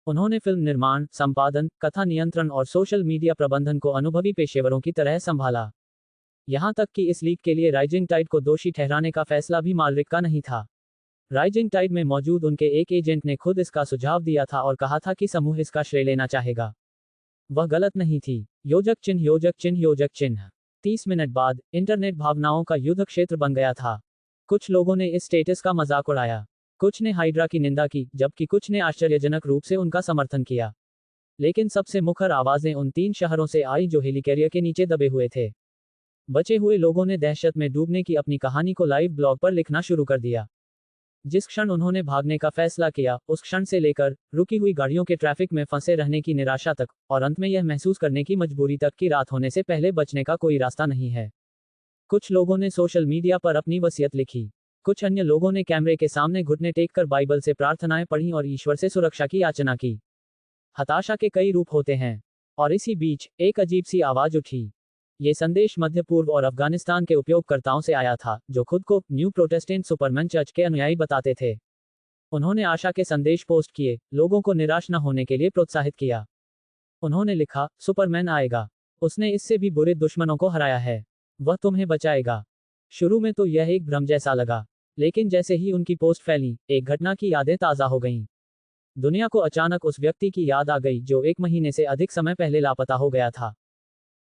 Speaker 1: उन्होंने फिल्म निर्माण, संपादन, कथा नियंत्रण और सोशल मीडिया प्रबंधन को अनुभवी पेशेवरों की तरह संभाला। यहां तक कि इस लीक के लिए राइजिंग टाइड को दोषी ठहराने का फैसला भी मालरिक का नहीं था। राइजिंग टाइड में मौजूद उनके एक एजेंट ने खुद इसका सुझाव दिया था और कहा था कि समूह इसका श्रेय लेना चाहेगा। वह गलत नहीं थी। योजक चिन्ह योजक चिन्ह योजक चिन्ह। 30 मिनट बाद इंटरनेट भावनाओं का युद्ध क्षेत्र बन गया था। कुछ लोगों ने इस स्टेटस का मजाक उड़ाया, कुछ ने हाइड्रा की निंदा की, जबकि कुछ ने आश्चर्यजनक रूप से उनका समर्थन किया। लेकिन सबसे मुखर आवाजें उन 3 शहरों से आई जो हेलिकैरियर के नीचे दबे हुए थे। बचे हुए लोगों ने दहशत में डूबने की अपनी कहानी को लाइव ब्लॉग पर लिखना शुरू कर दिया। जिस क्षण उन्होंने भागने का फैसला किया, उस क्षण से लेकर रुकी हुई गाड़ियों के ट्रैफिक में फंसे रहने की निराशा तक, और अंत में यह महसूस करने की मजबूरी तक कि रात होने से पहले बचने का कोई रास्ता नहीं है। कुछ लोगों ने सोशल मीडिया पर अपनी वसीयत लिखी। कुछ अन्य लोगों ने कैमरे के सामने घुटने टेक कर बाइबल से प्रार्थनाएं पढ़ी और ईश्वर से सुरक्षा की याचना की। हताशा के कई रूप होते हैं, और इसी बीच एक अजीब सी आवाज उठी। ये संदेश मध्य पूर्व और अफगानिस्तान के उपयोगकर्ताओं से आया था, जो खुद को न्यू प्रोटेस्टेंट सुपरमैन चर्च के अनुयायी बताते थे। उन्होंने आशा के संदेश पोस्ट किए, लोगों को निराश न होने के लिए प्रोत्साहित किया। उन्होंने लिखा, सुपरमैन आएगा। उसने इससे भी बुरे दुश्मनों को हराया है। वह तुम्हें बचाएगा। शुरू में तो यह एक भ्रम जैसा लगा, लेकिन जैसे ही उनकी पोस्ट फैली, एक घटना की यादें ताज़ा हो गईं। दुनिया को अचानक उस व्यक्ति की याद आ गई जो 1 महीने से अधिक समय पहले लापता हो गया था।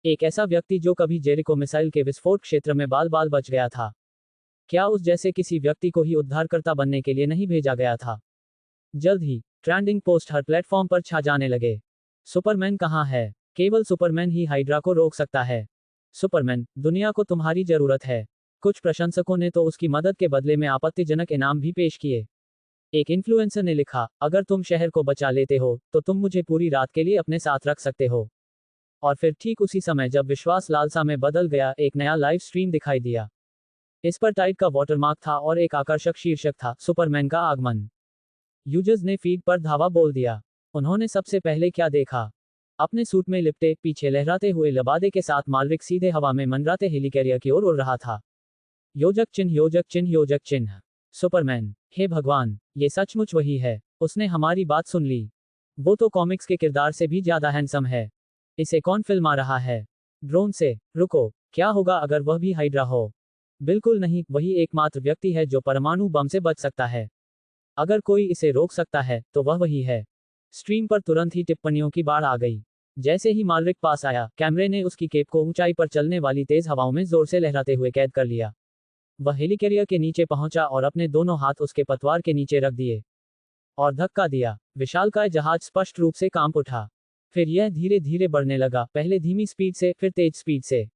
Speaker 1: एक ऐसा व्यक्ति जो कभी जेरिको मिसाइल के विस्फोट क्षेत्र में बाल बाल बच गया था। क्या उस जैसे किसी व्यक्ति को ही उद्धारकर्ता बनने के लिए नहीं भेजा गया था? जल्द ही ट्रेंडिंग पोस्ट हर प्लेटफॉर्म पर छा जाने लगे। सुपरमैन कहाँ है? केवल सुपरमैन ही हाइड्रा को रोक सकता है। सुपरमैन, दुनिया को तुम्हारी जरूरत है। कुछ प्रशंसकों ने तो उसकी मदद के बदले में आपत्तिजनक इनाम भी पेश किए। एक इन्फ्लुएंसर ने लिखा, अगर तुम शहर को बचा लेते हो तो तुम मुझे पूरी रात के लिए अपने साथ रख सकते हो। और फिर ठीक उसी समय जब विश्वास लालसा में बदल गया, एक नया लाइव स्ट्रीम दिखाई दिया। इस पर टाइड का वाटरमार्क था और एक आकर्षक शीर्षक था, सुपरमैन का आगमन। यूजर्स ने फीड पर धावा बोल दिया। उन्होंने सबसे पहले क्या देखा? अपने सूट में लिपटे, पीछे लहराते हुए लबादे के साथ मालरिक सीधे हवा में मंडराते हेलिकैरियर की ओर उड़ रहा था। योजक चिन्ह योजक चिन्ह योजक चिन्ह। सुपरमैन, हे भगवान, ये सचमुच वही है। उसने हमारी बात सुन ली। वो तो कॉमिक्स के किरदार से भी ज्यादा हैंडसम है। इसे कौन फिल्मा रहा है? ड्रोन से? रुको, क्या होगा अगर वह भी हाइड्रा हो? बिल्कुल नहीं, वही एकमात्र व्यक्ति है जो परमाणु बम से बच सकता है। अगर कोई इसे रोक सकता है तो वह वही है। स्ट्रीम पर तुरंत ही टिप्पणियों की बाढ़ आ गई। जैसे ही मालरिक पास आया, कैमरे ने उसकी केप को ऊंचाई पर चलने वाली तेज हवाओं में जोर से लहराते हुए कैद कर लिया। वह हेलिकैरियर के नीचे पहुंचा और अपने दोनों हाथ उसके पतवार के नीचे रख दिए और धक्का दिया। विशालकाय जहाज स्पष्ट रूप से कांप उठा। फिर यह धीरे धीरे बढ़ने लगा, पहले धीमी स्पीड से, फिर तेज स्पीड से।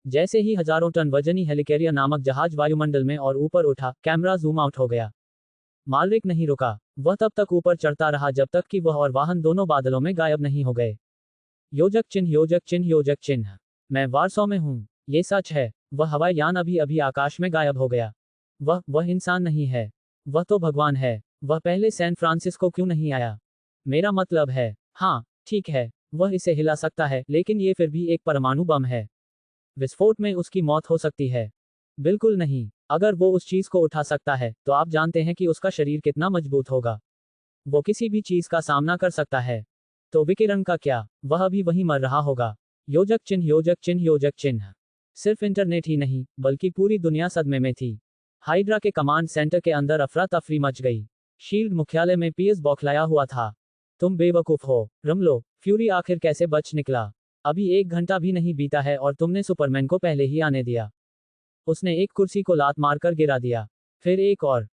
Speaker 1: जैसे ही हजारों टन वजनी हेलिकैरियर नामक जहाज वायुमंडल में और ऊपर उठा, कैमरा जूम आउट हो गया। मालरिक नहीं रुका। वह तब तक ऊपर चढ़ता रहा जब तक कि वह और वाहन दोनों बादलों में गायब नहीं हो गए। योजक चिन्ह योजक चिन्ह योजक चिन्ह। मैं वारसो में हूं। ये सच है। वह हवाई यान अभी अभी आकाश में गायब हो गया। वह इंसान नहीं है। वह तो भगवान है। वह पहले सैन फ्रांसिस्को क्यों नहीं आया? मेरा मतलब है, हाँ, ठीक है, वह इसे हिला सकता है, लेकिन ये फिर भी एक परमाणु बम है। विस्फोट में उसकी मौत हो सकती है। बिल्कुल नहीं। अगर वो उस चीज को उठा सकता है, तो आप जानते हैं कि उसका शरीर कितना मजबूत होगा। वो किसी भी चीज का सामना कर सकता है। तो विकिरण का क्या? वह अभी वहीं मर रहा होगा। योजक चिन्ह योजक चिन्ह योजक चिन्ह। सिर्फ इंटरनेट ही नहीं, बल्कि पूरी दुनिया सदमे में थी। हाइड्रा के कमांड सेंटर के अंदर अफरा तफरी मच गई। शील्ड मुख्यालय में पीएस बौखलाया हुआ था। तुम बेवकूफ हो, रमलो, फ्यूरी आखिर कैसे बच निकला? अभी 1 घंटा भी नहीं बीता है और तुमने सुपरमैन को पहले ही आने दिया। उसने एक कुर्सी को लात मारकर गिरा दिया। फिर एक और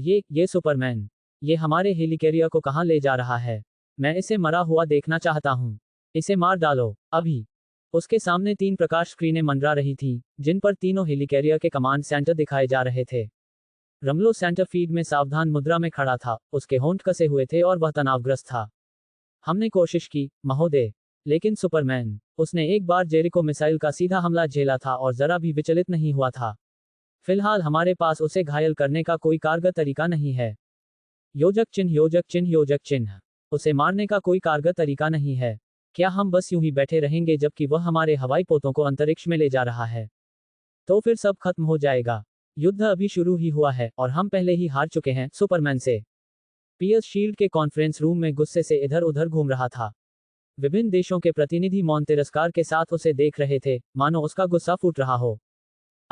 Speaker 1: ये सुपरमैन, ये हमारे हेलिकैरियर को कहाँ ले जा रहा है? मैं इसे मरा हुआ देखना चाहता हूँ। इसे मार डालो, अभी। उसके सामने 3 प्रकाश स्क्रीनें मंडरा रही थीं, जिन पर तीनों हेलिकैरियर के कमांड सेंटर दिखाए जा रहे थे। रमलो सेंटर फीड में सावधान मुद्रा में खड़ा था, उसके होंठ कसे हुए थे और वह तनावग्रस्त था। हमने कोशिश की, महोदय, लेकिन सुपरमैन, उसने एक बार जेरिको मिसाइल का सीधा हमला झेला था और जरा भी विचलित नहीं हुआ था। फिलहाल हमारे पास उसे घायल करने का कोई कारगर तरीका नहीं है। योजक चिन्ह, योजक चिन्ह, योजक चिन्ह। उसे मारने का कोई कारगर तरीका नहीं है। क्या हम बस यूं ही बैठे रहेंगे जबकि वह हमारे हवाई पोतों को अंतरिक्ष में ले जा रहा है? तो फिर सब खत्म हो जाएगा। युद्ध अभी शुरू ही हुआ है और हम पहले ही हार चुके हैं सुपरमैन से। पीएस शील्ड के कॉन्फ्रेंस रूम में गुस्से से इधर उधर घूम रहा था। विभिन्न देशों के प्रतिनिधि मौन तिरस्कार के साथ उसे देख रहे थे, मानो उसका गुस्सा फूट रहा हो।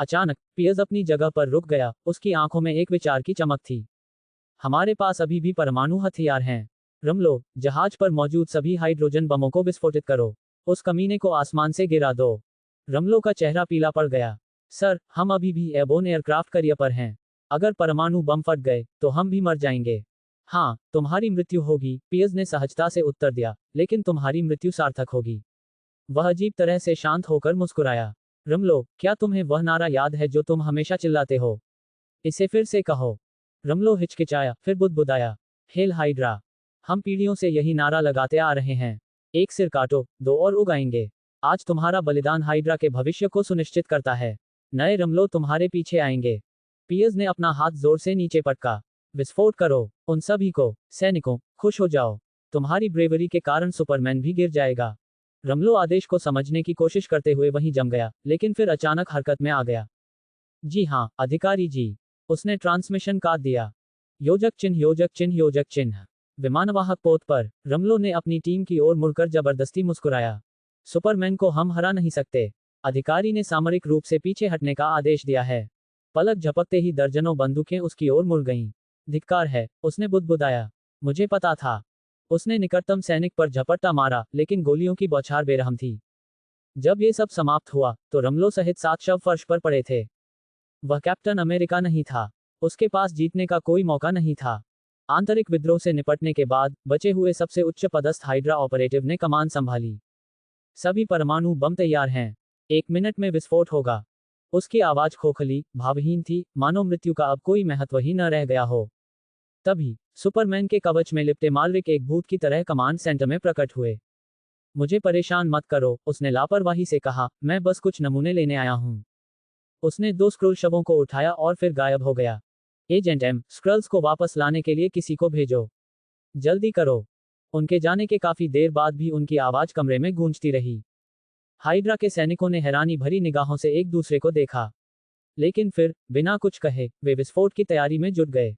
Speaker 1: अचानक पीएस अपनी जगह पर रुक गया, उसकी आंखों में एक विचार की चमक थी। हमारे पास अभी भी परमाणु हथियार हैं। रमलो, जहाज पर मौजूद सभी हाइड्रोजन बमों को विस्फोटित करो। उस कमीने को आसमान से गिरा दो। रमलो का चेहरा पीला पड़ गया। सर, हम अभी भी एयरबोर्न एयरक्राफ्ट करियर पर हैं। अगर परमाणु बम फट गए तो हम भी मर जाएंगे। हाँ, तुम्हारी मृत्यु होगी, पीएस ने सहजता से उत्तर दिया, लेकिन तुम्हारी मृत्यु सार्थक होगी। वह अजीब तरह से शांत होकर मुस्कुराया। रमलो, क्या तुम्हें वह नारा याद है जो तुम हमेशा चिल्लाते हो? इसे फिर से कहो। रमलो हिचकिचाया, फिर बुदबुदाया। Hello hydra. हम पीढ़ियों से यही नारा लगाते आ रहे हैं। एक सिर काटो, 2 और उगाएंगे। आज तुम्हारा बलिदान हाइड्रा के भविष्य को सुनिश्चित करता है। नए रमलो तुम्हारे पीछे आएंगे। पीएस ने अपना हाथ जोर से नीचे पटका। विस्फोट करो, उन सभी को। सैनिकों, खुश हो जाओ। तुम्हारी ब्रेवरी के कारण सुपरमैन भी गिर जाएगा। रमलो आदेश को समझने की कोशिश करते हुए वहीं जम गया, लेकिन फिर अचानक हरकत में आ गया। जी हाँ, अधिकारी जी। उसने ट्रांसमिशन काट दिया। योजक चिन्ह, योजक चिन्ह, योजक चिन्ह। विमानवाहक पोत पर रमलो ने अपनी टीम की ओर मुड़कर जबरदस्ती मुस्कुराया। सुपरमैन को हम हरा नहीं सकते। अधिकारी ने सामरिक रूप से पीछे हटने का आदेश दिया है। पलक झपकते ही दर्जनों बंदूकें उसकी ओर मुड़ गईं। धिक्कार है, उसने बुदबुदाया। मुझे पता था। उसने निकटतम सैनिक पर झपट्टा मारा, लेकिन गोलियों की बौछार बेरहम थी। जब ये सब समाप्त हुआ, तो रमलो सहित 7 शव फर्श पर पड़े थे। वह कैप्टन अमेरिका नहीं था। उसके पास जीतने का कोई मौका नहीं था। आंतरिक विद्रोह से निपटने के बाद बचे हुए सबसे उच्च पदस्थ हाइड्रा ऑपरेटिव ने कमान संभाली। सभी परमाणु बम तैयार हैं। 1 मिनट में विस्फोट होगा। उसकी आवाज खोखली, भावहीन थी, मानो मृत्यु का अब कोई महत्व ही न रह गया हो। तभी सुपरमैन के कवच में लिपटे मालरिक एक भूत की तरह कमांड सेंटर में प्रकट हुए। मुझे परेशान मत करो, उसने लापरवाही से कहा, मैं बस कुछ नमूने लेने आया हूं। उसने 2 स्क्रूल शवों को उठाया और फिर गायब हो गया। एजेंट एम, स्क्रल्स को वापस लाने के लिए किसी को भेजो। जल्दी करो। उनके जाने के काफी देर बाद भी उनकी आवाज कमरे में गूंजती रही। हाइड्रा के सैनिकों ने हैरानी भरी निगाहों से एक दूसरे को देखा। लेकिन फिर, बिना कुछ कहे, वे विस्फोट की तैयारी में जुट गए।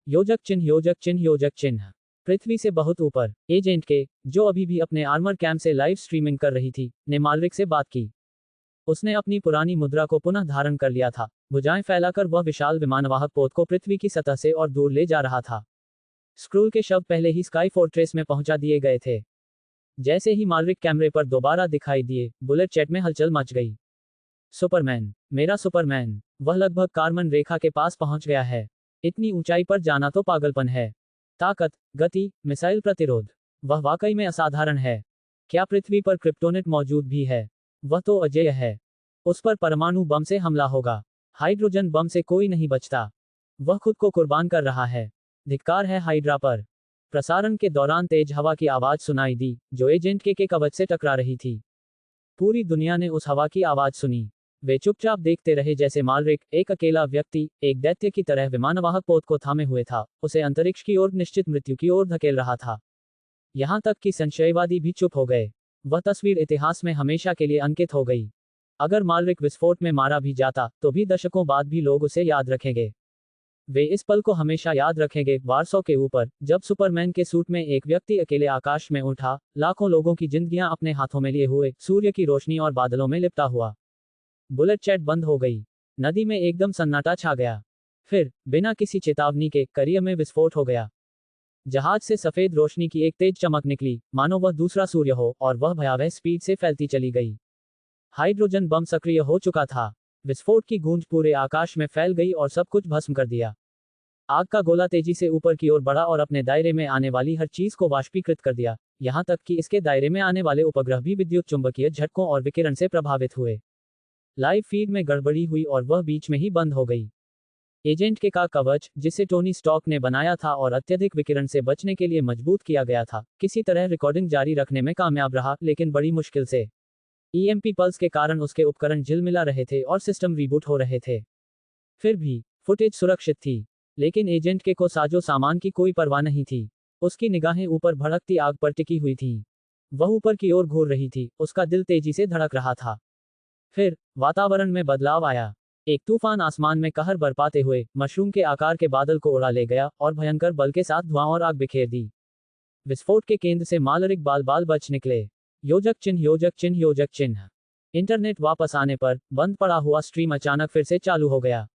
Speaker 1: योजक चिन्ह, योजक चिन्ह, योजक चिन्ह। पृथ्वी से बहुत ऊपर, एजेंट के, जो अभी भी अपने आर्मर कैंप से लाइव स्ट्रीमिंग कर रही थी, ने मालरिक से बात की। उसने अपनी पुरानी मुद्रा को पुनः धारण कर लिया था। भुजाएं फैलाकर वह विशाल विमानवाहक पोत को पृथ्वी की सतह से और दूर ले जा रहा था। स्क्रूल के शव पहले ही स्काई फोर्ट्रेस में पहुंचा दिए गए थे। जैसे ही मालरिक कैमरे पर दोबारा दिखाई दिए, बुलेट चैट में हलचल मच गई। सुपरमैन, मेरा सुपरमैन, वह लगभग कार्बन रेखा के पास पहुंच गया है। इतनी ऊंचाई पर जाना तो पागलपन है। ताकत, गति, मिसाइल प्रतिरोध, वह वाकई में असाधारण है। क्या पृथ्वी पर क्रिप्टोनेट मौजूद भी है? वह तो अजेय है। उस पर परमाणु बम से हमला होगा। हाइड्रोजन बम से कोई नहीं बचता। वह खुद को कुर्बान कर रहा है। धिक्कार है हाइड्रा पर। प्रसारण के दौरान तेज हवा की आवाज सुनाई दी, जो एजेंट के कवच से टकरा रही थी। पूरी दुनिया ने उस हवा की आवाज सुनी। वे चुपचाप देखते रहे जैसे मालरिक, एक अकेला व्यक्ति, एक दैत्य की तरह विमानवाहक पोत को थामे हुए था, उसे अंतरिक्ष की ओर निश्चित मृत्यु की ओर धकेल रहा था। यहां तक कि संशयवादी भी चुप हो गए। वह तस्वीर इतिहास में हमेशा के लिए अंकित हो गई। अगर मालरिक विस्फोट में मारा भी जाता, तो भी दशकों बाद भी लोग उसे याद रखेंगे। वे इस पल को हमेशा याद रखेंगे, वारसो के ऊपर, जब सुपरमैन के सूट में एक व्यक्ति अकेले आकाश में उठा, लाखों लोगों की जिंदगियां अपने हाथों में लिए हुए, सूर्य की रोशनी और बादलों में लिपटा हुआ। बुलेट चैट बंद हो गई। नदी में एकदम सन्नाटा छा गया। फिर बिना किसी चेतावनी के करियर में विस्फोट हो गया। जहाज से सफेद रोशनी की एक तेज चमक निकली, मानो वह दूसरा सूर्य हो, और वह भयावह स्पीड से फैलती चली गई। हाइड्रोजन बम सक्रिय हो चुका था। विस्फोट की गूंज पूरे आकाश में फैल गई और सब कुछ भस्म कर दिया। आग का गोला तेजी से ऊपर की ओर बढ़ा और अपने दायरे में आने वाली हर चीज को वाष्पीकृत कर दिया, यहां तक कि इसके दायरे में आने वाले उपग्रह भी विद्युत चुंबकीय झटकों और विकिरण से प्रभावित हुए। लाइव फीड में गड़बड़ी हुई और वह बीच में ही बंद हो गई। एजेंट के का कवच, जिसे टोनी स्टॉक ने बनाया था और अत्यधिक विकिरण से बचने के लिए मजबूत किया गया था, किसी तरह रिकॉर्डिंग जारी रखने में कामयाब रहा, लेकिन बड़ी मुश्किल से। ईएमपी पल्स के कारण उसके उपकरण झिलमिला रहे थे और सिस्टम रीबूट हो रहे थे। फिर भी फुटेज सुरक्षित थी, लेकिन एजेंट के को साजो सामान की कोई परवाह नहीं थी। उसकी निगाहें ऊपर भड़कती आग पर टिकी हुई थीं। वह ऊपर की ओर घूर रही थी, उसका दिल तेजी से धड़क रहा था। फिर वातावरण में बदलाव आया। एक तूफान आसमान में कहर बरपाते हुए मशरूम के आकार के बादल को उड़ा ले गया और भयंकर बल के साथ धुआं और आग बिखेर दी। विस्फोट के केंद्र से मालरिक बाल बाल बच निकले। योजक चिन्ह, योजक चिन्ह, योजक चिन्ह। इंटरनेट वापस आने पर बंद पड़ा हुआ स्ट्रीम अचानक फिर से चालू हो गया।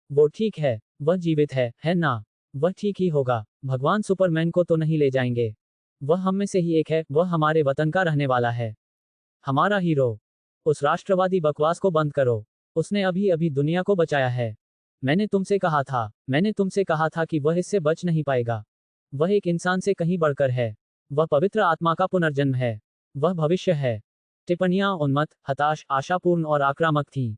Speaker 1: वो ठीक है, वह जीवित है ना? वह ठीक ही होगा। भगवान सुपरमैन को तो नहीं ले जाएंगे। वह हम में से ही एक है, वह हमारे वतन का रहने वाला है, हमारा हीरो। उस राष्ट्रवादी बकवास को बंद करो। उसने अभी अभी दुनिया को बचाया है। मैंने तुमसे कहा था कि वह इससे बच नहीं पाएगा। वह एक इंसान से कहीं बढ़कर है। वह पवित्र आत्मा का पुनर्जन्म है। वह भविष्य है। टिप्पणियां उन्मत्त, हताश, आशापूर्ण और आक्रामक थीं।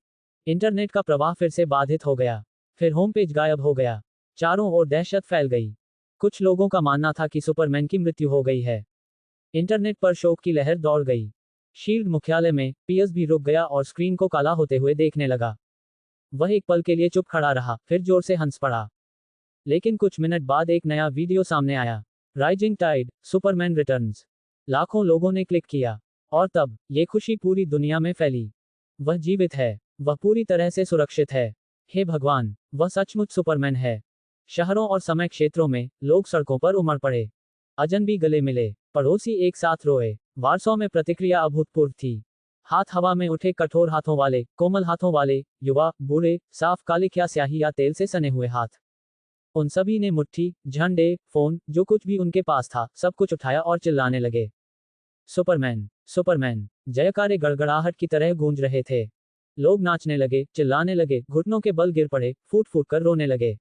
Speaker 1: इंटरनेट का प्रवाह फिर से बाधित हो गया। फिर होम पेज गायब हो गया। चारों ओर दहशत फैल गई। कुछ लोगों का मानना था कि सुपरमैन की मृत्यु हो गई है। इंटरनेट पर शोक की लहर दौड़ गई। शील्ड मुख्यालय में पीएस भी रुक गया और स्क्रीन को काला होते हुए देखने लगा। वह एक पल के लिए चुप खड़ा रहा, फिर जोर से हंस पड़ा। लेकिन कुछ मिनट बाद एक नया वीडियो सामने आया। Rising tide, Superman Returns. लाखों लोगों ने क्लिक किया। और तब ये खुशी पूरी दुनिया में फैली। वह जीवित है। वह पूरी तरह से सुरक्षित है। हे भगवान, वह सचमुच सुपरमैन है। शहरों और समय क्षेत्रों में लोग सड़कों पर उमड़ पड़े। अजनबी गले मिले। पड़ोसी एक साथ रोए। वारसो में प्रतिक्रिया अभूतपूर्व थी। हाथ हवा में उठे, कठोर हाथों वाले, कोमल हाथों वाले, युवा, बूढ़े, साफ काले या स्याही या तेल से सने हुए हाथ। उन सभी ने मुट्ठी, झंडे, फोन, जो कुछ भी उनके पास था, सब कुछ उठाया और चिल्लाने लगे। Superman, Superman. जयकारे गड़गड़ाहट की तरह गूंज रहे थे। लोग नाचने लगे, चिल्लाने लगे, घुटनों के बल गिर पड़े, फूट फूट कर रोने लगे।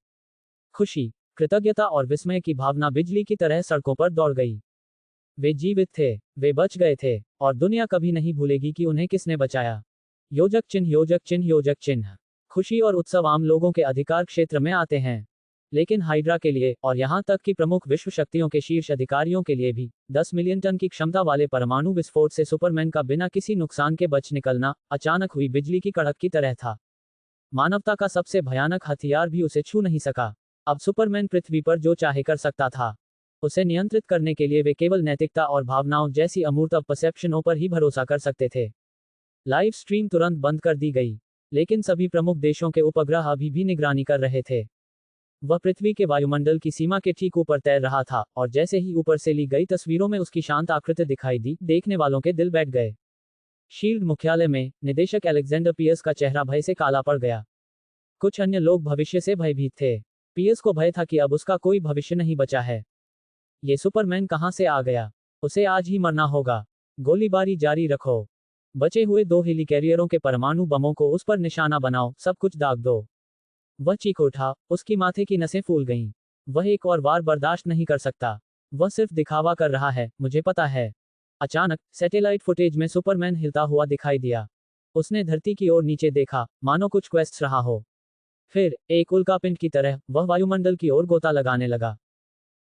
Speaker 1: खुशी, कृतज्ञता और विस्मय की भावना बिजली की तरह सड़कों पर दौड़ गई। वे जीवित थे, वे बच गए थे, और दुनिया कभी नहीं भूलेगी कि उन्हें किसने बचाया। योजक चिन्ह, योजक चिन्ह, योजक चिन्ह। खुशी और उत्सव आम लोगों के अधिकार क्षेत्र में आते हैं, लेकिन हाइड्रा के लिए, और यहां तक कि प्रमुख विश्व शक्तियों के शीर्ष अधिकारियों के लिए भी, 10 मिलियन टन की क्षमता वाले परमाणु विस्फोट से सुपरमैन का बिना किसी नुकसान के बच निकलना अचानक हुई बिजली की कड़क की तरह था। मानवता का सबसे भयानक हथियार भी उसे छू नहीं सका। अब सुपरमैन पृथ्वी पर जो चाहे कर सकता था। उसे नियंत्रित करने के लिए वे केवल नैतिकता और भावनाओं जैसी अमूर्त परसेप्शनों पर ही भरोसा कर सकते थे। लाइव स्ट्रीम तुरंत बंद कर दी गई, लेकिन सभी प्रमुख देशों के उपग्रह अभी भी निगरानी कर रहे थे। वह पृथ्वी के वायुमंडल की सीमा के ठीक ऊपर तैर रहा था, और जैसे ही ऊपर से ली गई तस्वीरों में उसकी शांत आकृति दिखाई दी, देखने वालों के दिल बैठ गए। शील्ड मुख्यालय में निदेशक अलेक्जेंडर पियर्स का चेहरा भय से काला पड़ गया। कुछ अन्य लोग भविष्य से भयभीत थे। पियर्स को भय था कि अब उसका कोई भविष्य नहीं बचा है। ये सुपरमैन कहां से आ गया? उसे आज ही मरना होगा। गोलीबारी जारी रखो। बचे हुए 2 हेलिकैरियरों के परमाणु बमों को उस पर निशाना बनाओ, सब कुछ दाग दो। वह चीख उठा, उसकी माथे की नसें फूल गईं। वह एक और वार बर्दाश्त नहीं कर सकता। वह सिर्फ दिखावा कर रहा है, मुझे पता है। अचानक सैटेलाइट फुटेज में सुपरमैन हिलता हुआ दिखाई दिया। उसने धरती की ओर नीचे देखा, मानो कुछ क्वेस्ट रहा हो। फिर एक उल्कापिंड की तरह वह वायुमंडल की ओर गोता लगाने लगा।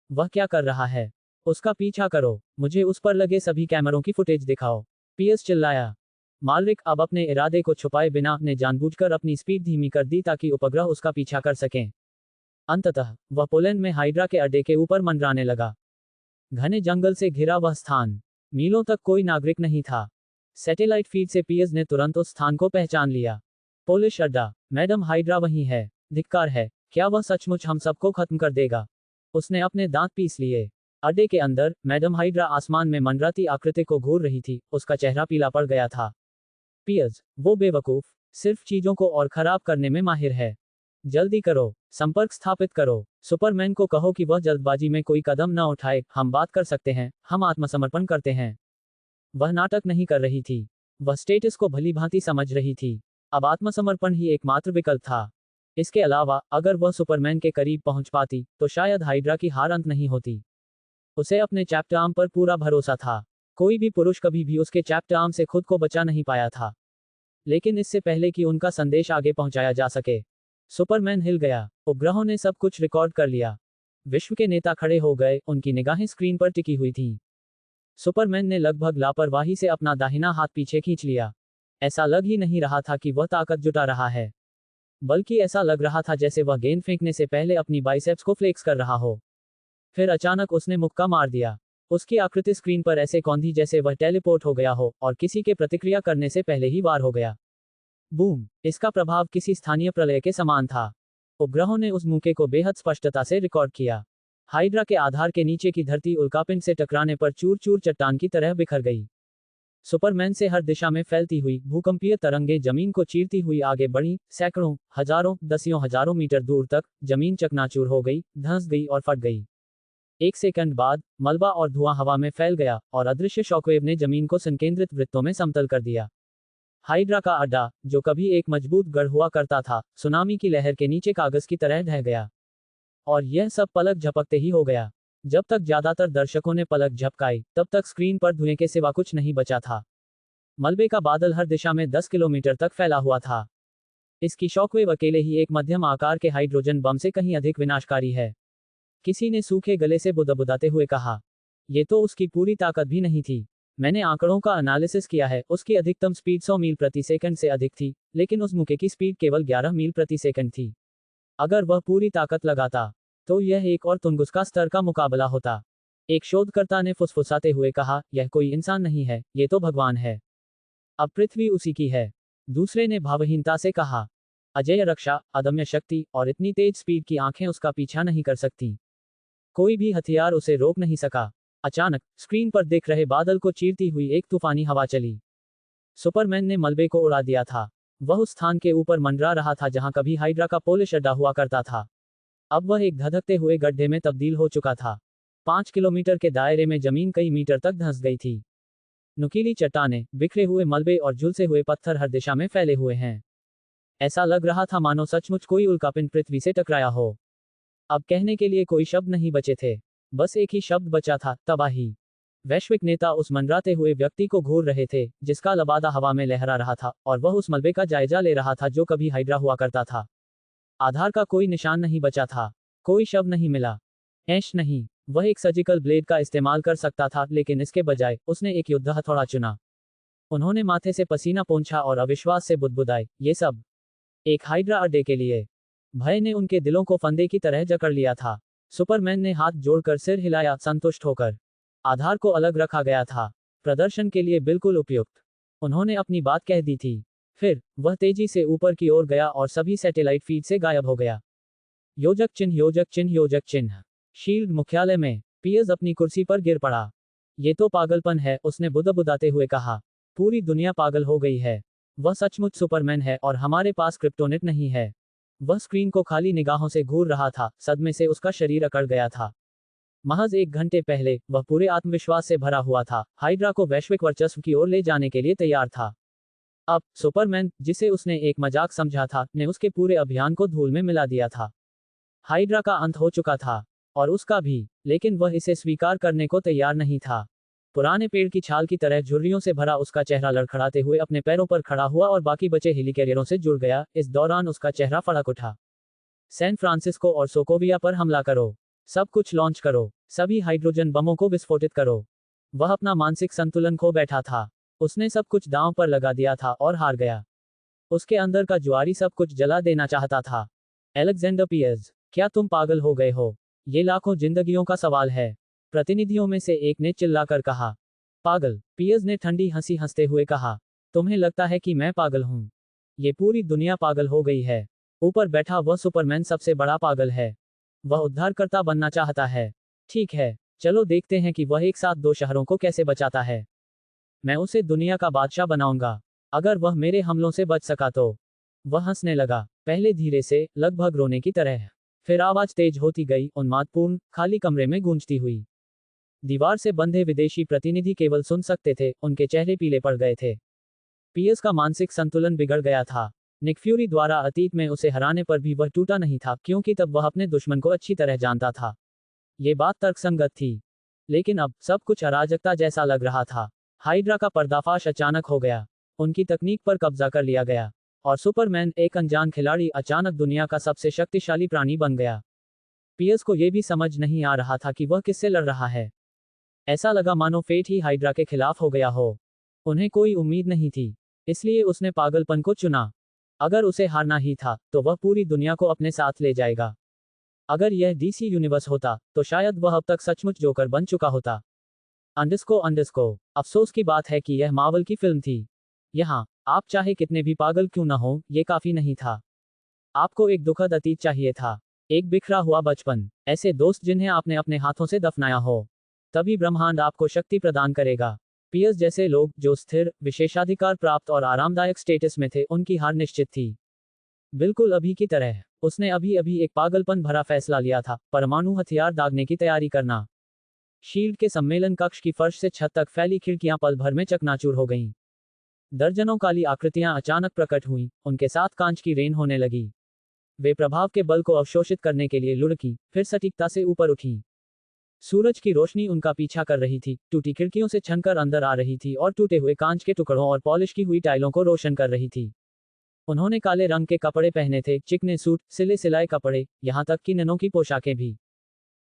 Speaker 1: वह क्या कर रहा है? उसका पीछा करो, मुझे उस पर लगे सभी कैमरों की फुटेज दिखाओ, पियर्स चिल्लाया। मालरिक अब अपने इरादे को छुपाए बिना ने जानबूझकर अपनी स्पीड धीमी कर दी ताकि उपग्रह उसका पीछा कर सकें। अंततः वह पोलैंड में हाइड्रा के अड्डे के ऊपर मंडराने लगा। घने जंगल से घिरा वह स्थान, मीलों तक कोई नागरिक नहीं था। सैटेलाइट फीड से पियर्स ने तुरंत उस स्थान को पहचान लिया। पोलिश अड्डा, मैडम हाइड्रा वहीं है। धिक्कार है, क्या वह सचमुच हम सबको खत्म कर देगा? उसने अपने दांत पीस लिए। अड्डे के अंदर मैडम हाइड्रा आसमान में मंडराती आकृति को घूर रही थी, उसका चेहरा पीला पड़ गया था। पियर्स, वो बेवकूफ, सिर्फ चीजों को और खराब करने में माहिर है। जल्दी करो, संपर्क स्थापित करो। सुपरमैन को कहो कि वह जल्दबाजी में कोई कदम न उठाए। हम बात कर सकते हैं, हम आत्मसमर्पण करते हैं। वह नाटक नहीं कर रही थी। वह स्टेटस को भली भांति समझ रही थी। अब आत्मसमर्पण ही एकमात्र विकल्प था। इसके अलावा अगर वह सुपरमैन के करीब पहुंच पाती तो शायद हाइड्रा की हार अंत नहीं होती। उसे अपने चैप्टर आर्म पर पूरा भरोसा था। कोई भी पुरुष कभी भी उसके चैप्टर आर्म से खुद को बचा नहीं पाया था। लेकिन इससे पहले कि उनका संदेश आगे पहुंचाया जा सके, सुपरमैन हिल गया। उपग्रहों ने सब कुछ रिकॉर्ड कर लिया। विश्व के नेता खड़े हो गए, उनकी निगाहें स्क्रीन पर टिकी हुई थीं। सुपरमैन ने लगभग लापरवाही से अपना दाहिना हाथ पीछे खींच लिया। ऐसा लग ही नहीं रहा था कि वह ताकत जुटा रहा है, बल्कि ऐसा लग रहा था जैसे वह गेंद फेंकने से पहले अपनी बाइसेप्स को फ्लेक्स कर रहा हो। फिर अचानक उसने मुक्का मार दिया। उसकी आकृति स्क्रीन पर ऐसे कौंधी जैसे वह टेलीपोर्ट हो गया हो और किसी के प्रतिक्रिया करने से पहले ही वार हो गया। बूम! इसका प्रभाव किसी स्थानीय प्रलय के समान था। उपग्रहों ने उस मौके को बेहद स्पष्टता से रिकॉर्ड किया। हाइड्रा के आधार के नीचे की धरती उल्कापिंड से टकराने पर चूर चूर चट्टान की तरह बिखर गई। सुपरमैन से हर दिशा में फैलती हुई भूकंपीय तरंगें जमीन को चीरती हुई आगे बढ़ीं। सैकड़ों, हजारों, दसियों हजारों मीटर दूर तक जमीन चकनाचूर हो गई, धंस गई और फट गई। एक सेकंड बाद मलबा और धुआं हवा में फैल गया और अदृश्य शॉकवेव ने जमीन को संकेंद्रित वृत्तों में समतल कर दिया। हाइड्रा का अड्डा, जो कभी एक मजबूत गढ़ हुआ करता था, सुनामी की लहर के नीचे कागज की तरह ढह गया। और यह सब पलक झपकते ही हो गया। जब तक ज्यादातर दर्शकों ने पलक झपकाई, तब तक स्क्रीन पर धुएं के सिवा कुछ नहीं बचा था। मलबे का बादल हर दिशा में 10 किलोमीटर तक फैला हुआ था। इसकी शॉकवेव अकेले ही एक मध्यम आकार के हाइड्रोजन बम से कहीं अधिक विनाशकारी है। किसी ने सूखे गले से बुदबुदाते हुए कहा। ये तो उसकी पूरी ताकत भी नहीं थी। मैंने आंकड़ों का एनालिसिस किया है, उसकी अधिकतम स्पीड 100 मील प्रति सेकंड से अधिक थी, लेकिन उस मुक्के की स्पीड केवल 11 मील प्रति सेकंड थी। अगर वह पूरी ताकत लगाता तो यह एक और तुंगुस्का स्तर का मुकाबला होता। एक शोधकर्ता ने फुसफुसाते हुए कहा, यह कोई इंसान नहीं है, ये तो भगवान है। अब पृथ्वी उसी की है। दूसरे ने भावहीनता से कहा। अजेय रक्षा, अदम्य शक्ति और इतनी तेज स्पीड की आंखें उसका पीछा नहीं कर सकती। कोई भी हथियार उसे रोक नहीं सका। अचानक स्क्रीन पर दिख रहे बादल को चीरती हुई एक तूफानी हवा चली। सुपरमैन ने मलबे को उड़ा दिया था। वह उस स्थान के ऊपर मंडरा रहा था जहां कभी हाइड्रा का पोलिश अड्डा हुआ करता था। अब वह एक धधकते हुए गड्ढे में तब्दील हो चुका था। 5 किलोमीटर के दायरे में जमीन कई मीटर तक धंस गई थी। नुकीली चट्टानें, बिखरे हुए मलबे और झुलसे हुए पत्थर हर दिशा में फैले हुए हैं। ऐसा लग रहा था मानो सचमुच कोई उल्कापिंड पृथ्वी से टकराया हो। अब कहने के लिए कोई शब्द नहीं बचे थे। बस एक ही शब्द बचा था, तबाही। वैश्विक नेता उस मंडराते हुए व्यक्ति को घूर रहे थे, जिसका लबादा हवा में लहरा रहा था, और वह उस मलबे का जायजा ले रहा था जो कभी हाइड्रा हुआ करता था। आधार का कोई निशान नहीं बचा था। कोई शब्द नहीं मिला। ऐश नहीं। वह एक सर्जिकल ब्लेड का इस्तेमाल कर सकता था, लेकिन इसके बजाय उसने एक युद्ध हथौड़ा चुना। उन्होंने माथे से पसीना पोंछा और अविश्वास से बुदबुदाए, ये सब एक हाइड्रा अड्डे के लिए। भय ने उनके दिलों को फंदे की तरह जकड़ लिया था। सुपरमैन ने हाथ जोड़कर सिर हिलाया, संतुष्ट होकर। आधार को अलग रखा गया था, प्रदर्शन के लिए बिल्कुल उपयुक्त। उन्होंने अपनी बात कह दी थी। फिर वह तेजी से ऊपर की ओर गया और सभी सैटेलाइट फीड से गायब हो गया। योजक चिन्ह, योजक चिन्ह, योजक चिन्ह। शील्ड मुख्यालय में पियर्स अपनी कुर्सी पर गिर पड़ा। ये तो पागलपन है, उसने बुदबुदाते हुए कहा। पूरी दुनिया पागल हो गई है। वह सचमुच सुपरमैन है और हमारे पास क्रिप्टोनेट नहीं है। वह स्क्रीन को खाली निगाहों से घूर रहा था, सदमे से उसका शरीर अकड़ गया था। महज 1 घंटे पहले वह पूरे आत्मविश्वास से भरा हुआ था, हाइड्रा को वैश्विक वर्चस्व की ओर ले जाने के लिए तैयार था। अब सुपरमैन, जिसे उसने एक मजाक समझा था, ने उसके पूरे अभियान को धूल में मिला दिया था। हाइड्रा का अंत हो चुका था, और उसका भी, लेकिन वह इसे स्वीकार करने को तैयार नहीं था। पुराने पेड़ की छाल की तरह झुर्रियों से भरा उसका चेहरा लड़खड़ाते हुए अपने पैरों पर खड़ा हुआ और बाकी बचे हेलिकैरियरों से जुड़ गया। इस दौरान उसका चेहरा फड़क उठा। सैन फ्रांसिस्को और सोकोविया पर हमला करो। सब कुछ लॉन्च करो। सभी हाइड्रोजन बमों को विस्फोटित करो। वह अपना मानसिक संतुलन खो बैठा था। उसने सब कुछ दांव पर लगा दिया था और हार गया। उसके अंदर का जुआरी सब कुछ जला देना चाहता था। अलेक्जेंडर पियर्स, क्या तुम पागल हो गए हो? ये लाखों जिंदगियों का सवाल है। प्रतिनिधियों में से एक ने चिल्लाकर कहा। पागल, पियर्स ने ठंडी हंसी हंसते हुए कहा। तुम्हें लगता है कि मैं पागल हूं? ये पूरी दुनिया पागल हो गई है। ऊपर बैठा वह सुपरमैन सबसे बड़ा पागल है। वह उद्धारकर्ता बनना चाहता है। ठीक है, चलो देखते हैं कि वह एक साथ 2 शहरों को कैसे बचाता है। मैं उसे दुनिया का बादशाह बनाऊंगा। अगर वह मेरे हमलों से बच सका तो। वह हंसने लगा, पहले धीरे से, लगभग रोने की तरह। फिर आवाज तेज होती गई, उन्मादपूर्ण, खाली कमरे में गूंजती हुई। दीवार से बंधे विदेशी प्रतिनिधि केवल सुन सकते थे, उनके चेहरे पीले पड़ गए थे। पियर्स का मानसिक संतुलन बिगड़ गया था। निक फ्यूरी द्वारा अतीत में उसे हराने पर भी वह टूटा नहीं था, क्योंकि तब वह अपने दुश्मन को अच्छी तरह जानता था। ये बात तर्कसंगत थी। लेकिन अब, सब कुछ अराजकता जैसा लग रहा था। हाइड्रा का पर्दाफाश अचानक हो गया। उनकी तकनीक पर कब्जा कर लिया गया। और सुपरमैन, एक अनजान खिलाड़ी, अचानक दुनिया का सबसे शक्तिशाली प्राणी बन गया। पियर्स को यह भी समझ नहीं आ रहा था कि वह किससे लड़ रहा है। ऐसा लगा मानो फेट ही हाइड्रा के खिलाफ हो गया हो। उन्हें कोई उम्मीद नहीं थी, इसलिए उसने पागलपन को चुना। अगर उसे हारना ही था, तो वह पूरी दुनिया को अपने साथ ले जाएगा। अगर यह डीसी यूनिवर्स होता, तो शायद वह अब तक सचमुच जोकर बन चुका होता। अंडरस्को अफसोस की बात है कि यह मार्वल की फिल्म थी। यहाँ, आप चाहे कितने भी पागल क्यों न हो, ये काफी नहीं था। आपको एक दुखद अतीत चाहिए था। एक बिखरा हुआ बचपन, ऐसे दोस्त जिन्हें आपने अपने हाथों से दफनाया हो। तभी ब्रह्मांड आपको शक्ति प्रदान करेगा। पियर्स जैसे लोग, जो स्थिर, विशेषाधिकार प्राप्त और आरामदायक स्टेटस में थे, उनकी हार निश्चित थी। बिल्कुल अभी की तरह, उसने अभी अभी एक पागलपन भरा फैसला लिया था, परमाणु हथियार दागने की तैयारी करना। शील्ड के सम्मेलन कक्ष की फर्श से छत तक फैली खिड़कियां पल भर में चकनाचूर हो गईं। दर्जनों काली आकृतियां अचानक प्रकट हुईं, उनके साथ कांच की रेन होने लगी। वे प्रभाव के बल को अवशोषित करने के लिए लुढ़कीं, फिर सटीकता से ऊपर उठीं। सूरज की रोशनी उनका पीछा कर रही थी, टूटी खिड़कियों से छनकर अंदर आ रही थी और टूटे हुए कांच के टुकड़ों और पॉलिश की हुई टाइलों को रोशन कर रही थी। उन्होंने काले रंग के कपड़े पहने थे, चिकने सूट, सिले सिलाए कपड़े, यहाँ तक कि ननों की पोशाकें भी।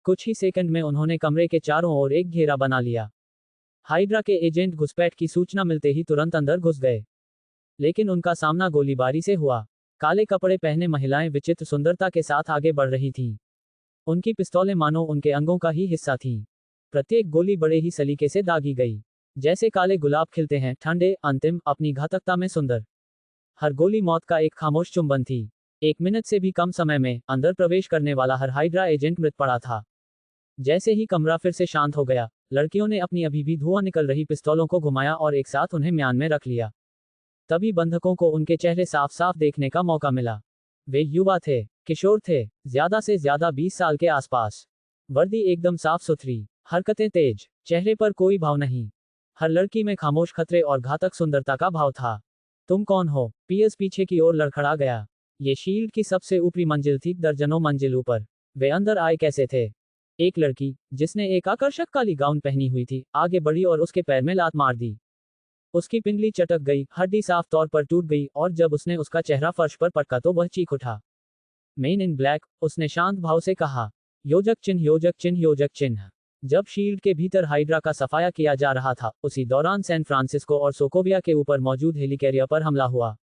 Speaker 1: कुछ ही सेकंड में उन्होंने कमरे के चारों ओर एक घेरा बना लिया। हाइड्रा के एजेंट घुसपैठ की सूचना मिलते ही तुरंत अंदर घुस गए। लेकिन उनका सामना गोलीबारी से हुआ। काले कपड़े पहने महिलाएं विचित्र सुंदरता के साथ आगे बढ़ रही थीं। उनकी पिस्तौलें मानो उनके अंगों का ही हिस्सा थीं। प्रत्येक गोली बड़े ही सलीके से दागी गई। जैसे काले गुलाब खिलते हैं, ठंडे, अंतिम, अपनी घातकता में सुंदर। हर गोली मौत का एक खामोश चुंबन थी। 1 मिनट से भी कम समय में, अंदर प्रवेश करने वाला हर हाइड्रा एजेंट मृत पड़ा था। जैसे ही कमरा फिर से शांत हो गया, लड़कियों ने अपनी अभी भी धुआं निकल रही पिस्तौलों को घुमाया और एक साथ उन्हें म्यान में रख लिया। तभी बंधकों को उनके चेहरे साफ साफ देखने का मौका मिला। वे युवा थे, किशोर थे, ज्यादा से ज्यादा 20 साल के आसपास। वर्दी एकदम साफ सुथरी, हरकतें तेज, चेहरे पर कोई भाव नहीं। हर लड़की में खामोश खतरे और घातक सुंदरता का भाव था। तुम कौन हो? पियर्स पीछे की ओर लड़खड़ा गया। ये शील्ड की सबसे ऊपरी मंजिल थी, दर्जनों मंजिल ऊपर। वे अंदर आए कैसे थे? एक लड़की, जिसने एक आकर्षक काली गाउन पहनी हुई थी, आगे बढ़ी और उसके पैर में लात मार दी। उसकी पिंडली चटक गई, हड्डी साफ तौर पर टूट गई और जब उसने उसका चेहरा फर्श पर पटका तो वह चीख उठा। मेन इन ब्लैक, उसने शांत भाव से कहा। योजक चिन्ह, योजक चिन्ह, योजक चिन्ह। जब शील्ड के भीतर हाइड्रा का सफाया किया जा रहा था, उसी दौरान सैन फ्रांसिस्को और सोकोविया के ऊपर मौजूद हेलिकैरियर पर हमला हुआ।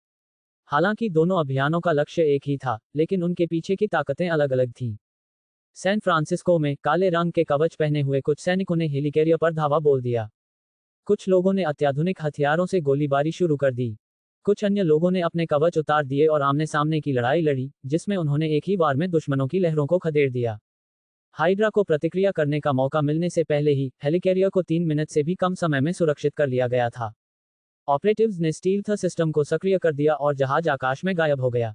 Speaker 1: हालांकि दोनों अभियानों का लक्ष्य एक ही था, लेकिन उनके पीछे की ताकतें अलग अलग थीं। सैन फ्रांसिस्को में, काले रंग के कवच पहने हुए कुछ सैनिकों ने हेलिकैरियर पर धावा बोल दिया। कुछ लोगों ने अत्याधुनिक हथियारों से गोलीबारी शुरू कर दी। कुछ अन्य लोगों ने अपने कवच उतार दिए और आमने सामने की लड़ाई लड़ी, जिसमें उन्होंने एक ही बार में दुश्मनों की लहरों को खदेड़ दिया। हाइड्रा को प्रतिक्रिया करने का मौका मिलने से पहले ही, हेलिकैरियर को 3 मिनट से भी कम समय में सुरक्षित कर लिया गया था। ऑपरेटिव्स ने स्टील्थ सिस्टम को सक्रिय कर दिया और जहाज आकाश में गायब हो गया।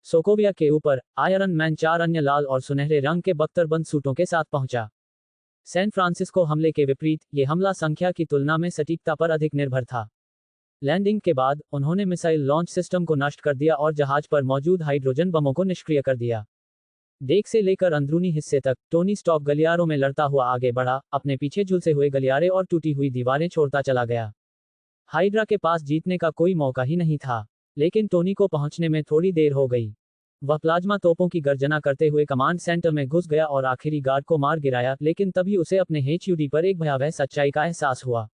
Speaker 1: सोकोविया के ऊपर, आयरन मैन 4 अन्य लाल और सुनहरे रंग के बख्तरबंद सूटों के साथ पहुंचा। सैन फ्रांसिस्को हमले के विपरीत, ये हमला संख्या की तुलना में सटीकता पर अधिक निर्भर था। लैंडिंग के बाद, उन्होंने मिसाइल लॉन्च सिस्टम को नष्ट कर दिया और जहाज पर मौजूद हाइड्रोजन बमों को निष्क्रिय कर दिया। डेक से लेकर अंदरूनी हिस्से तक, टोनी स्टॉक गलियारों में लड़ता हुआ आगे बढ़ा, अपने पीछे झुलसे हुए गलियारे और टूटी हुई दीवारें छोड़ता चला गया। हाइड्रा के पास जीतने का कोई मौका ही नहीं था, लेकिन टोनी को पहुंचने में थोड़ी देर हो गई। वह प्लाज्मा तोपों की गर्जना करते हुए कमांड सेंटर में घुस गया और आखिरी गार्ड को मार गिराया, लेकिन तभी उसे अपने HUD पर एक भयावह सच्चाई का एहसास हुआ।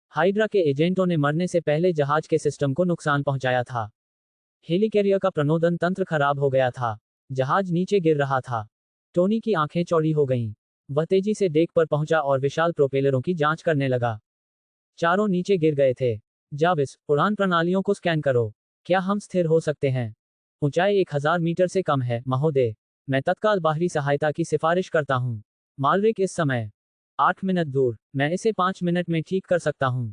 Speaker 1: हाइड्रा के एजेंटों ने मरने से पहले जहाज के सिस्टम को नुकसान पहुंचाया था। हेलिकैरियर का प्रणोदन तंत्र खराब हो गया था। जहाज नीचे गिर रहा था। टोनी की आंखें चौड़ी हो गईं। वह तेजी से डेक पर पहुंचा और विशाल प्रोपेलरों की जांच करने लगा। चारों नीचे गिर गए थे। जाविस, उड़ान प्रणालियों को स्कैन करो। क्या हम स्थिर हो सकते हैं? ऊंचाई 1000 मीटर से कम है, महोदय। मैं तत्काल बाहरी सहायता की सिफारिश करता हूं। मालरिक इस समय 8 मिनट दूर। मैं इसे 5 मिनट में ठीक कर सकता हूं।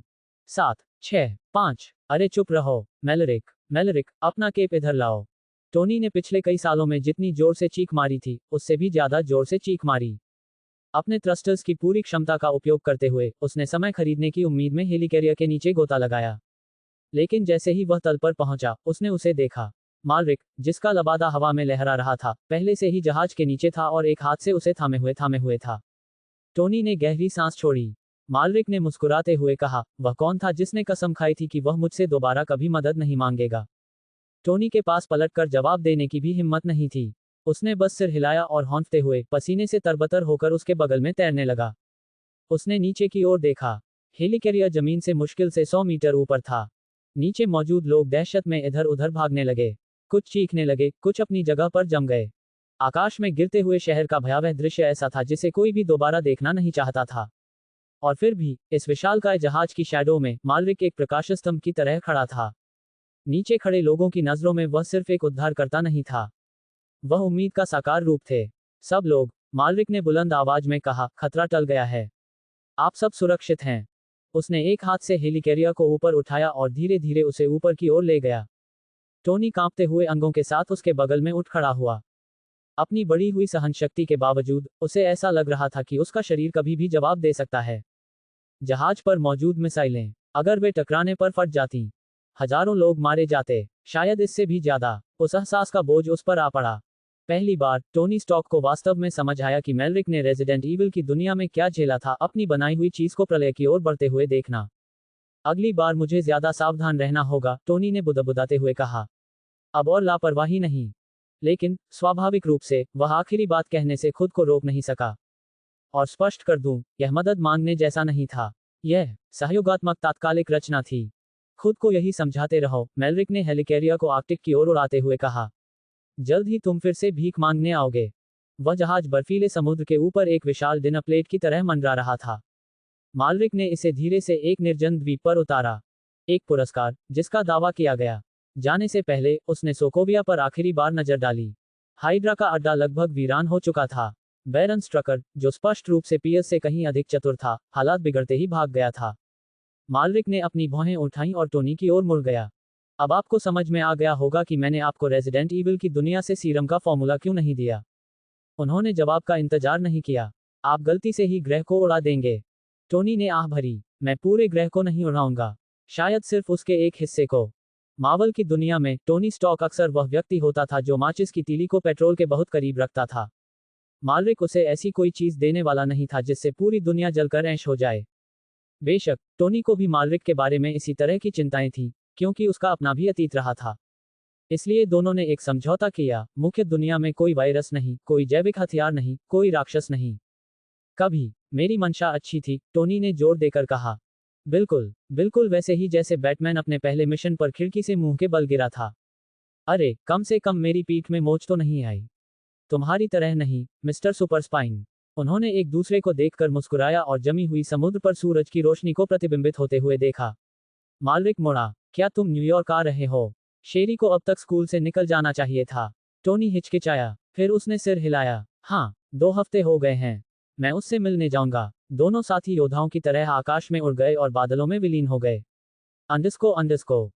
Speaker 1: 7, 6, 5। अरे चुप रहो, मैलरिक। मैलरिक, अपना केप इधर लाओ। टोनी ने पिछले कई सालों में जितनी जोर से चीख मारी थी, उससे भी ज्यादा जोर से चीख मारी। अपने थ्रस्टर्स की पूरी क्षमता का उपयोग करते हुए उसने समय खरीदने की उम्मीद में हेलिकैरियर के नीचे गोता लगाया। लेकिन जैसे ही वह तल पर पहुंचा, उसने उसे देखा। मालरिक, जिसका लबादा हवा में लहरा रहा था, पहले से ही जहाज के नीचे था और एक हाथ से उसे थामे हुए था। टोनी ने गहरी सांस छोड़ी। मालरिक ने मुस्कुराते हुए कहा, वह कौन था जिसने कसम खाई थी कि वह मुझसे दोबारा कभी मदद नहीं मांगेगा। टोनी के पास पलटकर जवाब देने की भी हिम्मत नहीं थी। उसने बस सिर हिलाया और हौंकते हुए पसीने से तरबतर होकर उसके बगल में तैरने लगा। उसने नीचे की ओर देखा। हेलिकैरियर जमीन से मुश्किल से 100 मीटर ऊपर था। नीचे मौजूद लोग दहशत में इधर उधर भागने लगे। कुछ चीखने लगे, कुछ अपनी जगह पर जम गए। आकाश में गिरते हुए शहर का भयावह दृश्य ऐसा था जिसे कोई भी दोबारा देखना नहीं चाहता था। और फिर भी इस विशालकाय जहाज की शैडो में मालरिक एक प्रकाश स्तंभ की तरह खड़ा था। नीचे खड़े लोगों की नजरों में वह सिर्फ एक उद्धारकर्ता नहीं था, वह उम्मीद का साकार रूप थे। सब लोग, मालरिक ने बुलंद आवाज में कहा, खतरा टल गया है। आप सब सुरक्षित हैं। उसने एक हाथ से हेलिकैरियर को ऊपर उठाया और धीरे धीरे उसे ऊपर की ओर ले गया। टोनी कांपते हुए अंगों के साथ उसके बगल में उठ खड़ा हुआ। अपनी बढ़ी हुई सहनशक्ति के बावजूद उसे ऐसा लग रहा था कि उसका शरीर कभी भी जवाब दे सकता है। जहाज पर मौजूद मिसाइलें, अगर वे टकराने पर फट जाती, हजारों लोग मारे जाते, शायद इससे भी ज्यादा। उस एहसास का बोझ उस पर आ पड़ा। पहली बार टोनी स्टॉक को वास्तव में समझ आया कि मैलरिक ने रेजिडेंट ईविल की दुनिया में क्या झेला था, अपनी बनाई हुई चीज को प्रलय की ओर बढ़ते हुए देखना। अगली बार मुझे ज्यादा सावधान रहना होगा, टोनी ने बुदबुदाते हुए कहा। अब और लापरवाही नहीं। लेकिन स्वाभाविक रूप से वह आखिरी बात कहने से खुद को रोक नहीं सका। और स्पष्ट कर दूं, यह मदद मांगने जैसा नहीं था। यह सहयोगात्मक तात्कालिक रचना थी। खुद को यही समझाते रहो, मैलरिक ने हेलिकैरियर को आर्कटिक की ओर उड़ाते हुए कहा। जल्द ही तुम फिर से भीख मांगने आओगे। वह जहाज बर्फीले समुद्र के ऊपर एक विशाल डिनर प्लेट की तरह मंडरा रहा था। मालरिक ने इसे धीरे से एक निर्जन द्वीप पर उतारा। एक पुरस्कार, जिसका दावा किया गया। जाने से पहले उसने सोकोविया पर आखिरी बार नजर डाली। हाइड्रा का अड्डा लगभग वीरान हो चुका था। बैरन स्ट्रकर, जो स्पष्ट रूप से पियर्स से कहीं अधिक चतुर था, हालात बिगड़ते ही भाग गया था। मालरिक ने अपनी भौहें उठाईं और टोनी की ओर मुड़ गया। अब आपको समझ में आ गया होगा कि मैंने आपको रेजिडेंट ईविल की दुनिया से सीरम का फॉर्मूला क्यों नहीं दिया। उन्होंने जवाब का इंतजार नहीं किया। आप गलती से ही ग्रह को उड़ा देंगे। टोनी ने आह भरी। मैं पूरे ग्रह को नहीं उड़ाऊंगा, शायद सिर्फ उसके एक हिस्से को। मार्वल की दुनिया में टोनी स्टॉक अक्सर वह व्यक्ति होता था जो माचिस की तीली को पेट्रोल के बहुत करीब रखता था। मालरिक उसे ऐसी कोई चीज देने वाला नहीं था जिससे पूरी दुनिया जलकर ऐश हो जाए। बेशक टोनी को भी मालरिक के बारे में इसी तरह की चिंताएं थीं, क्योंकि उसका अपना भी अतीत रहा था। इसलिए दोनों ने एक समझौता किया, मुख्य दुनिया में कोई वायरस नहीं, कोई जैविक हथियार नहीं, कोई राक्षस नहीं। कभी मेरी मंशा अच्छी थी, टोनी ने जोर देकर कहा। बिल्कुल, बिल्कुल वैसे ही जैसे बैटमैन अपने पहले मिशन पर खिड़की से मुंह के बल गिरा था। अरे, कम से कम मेरी पीठ में मोच तो नहीं आई। तुम्हारी तरह नहीं, मिस्टर सुपरस्पाइन। उन्होंने एक दूसरे को देखकर मुस्कुराया और जमी हुई समुद्र पर सूरज की रोशनी को प्रतिबिंबित होते हुए देखा। मालरिक मुड़ा। क्या तुम न्यूयॉर्क आ रहे हो? शेरी को अब तक स्कूल से निकल जाना चाहिए था। टोनी हिचकिचाया, फिर उसने सिर हिलाया। हाँ, 2 हफ्ते हो गए हैं। मैं उससे मिलने जाऊंगा। दोनों साथी योद्धाओं की तरह आकाश में उड़ गए और बादलों में विलीन हो गए। अंडरस्को।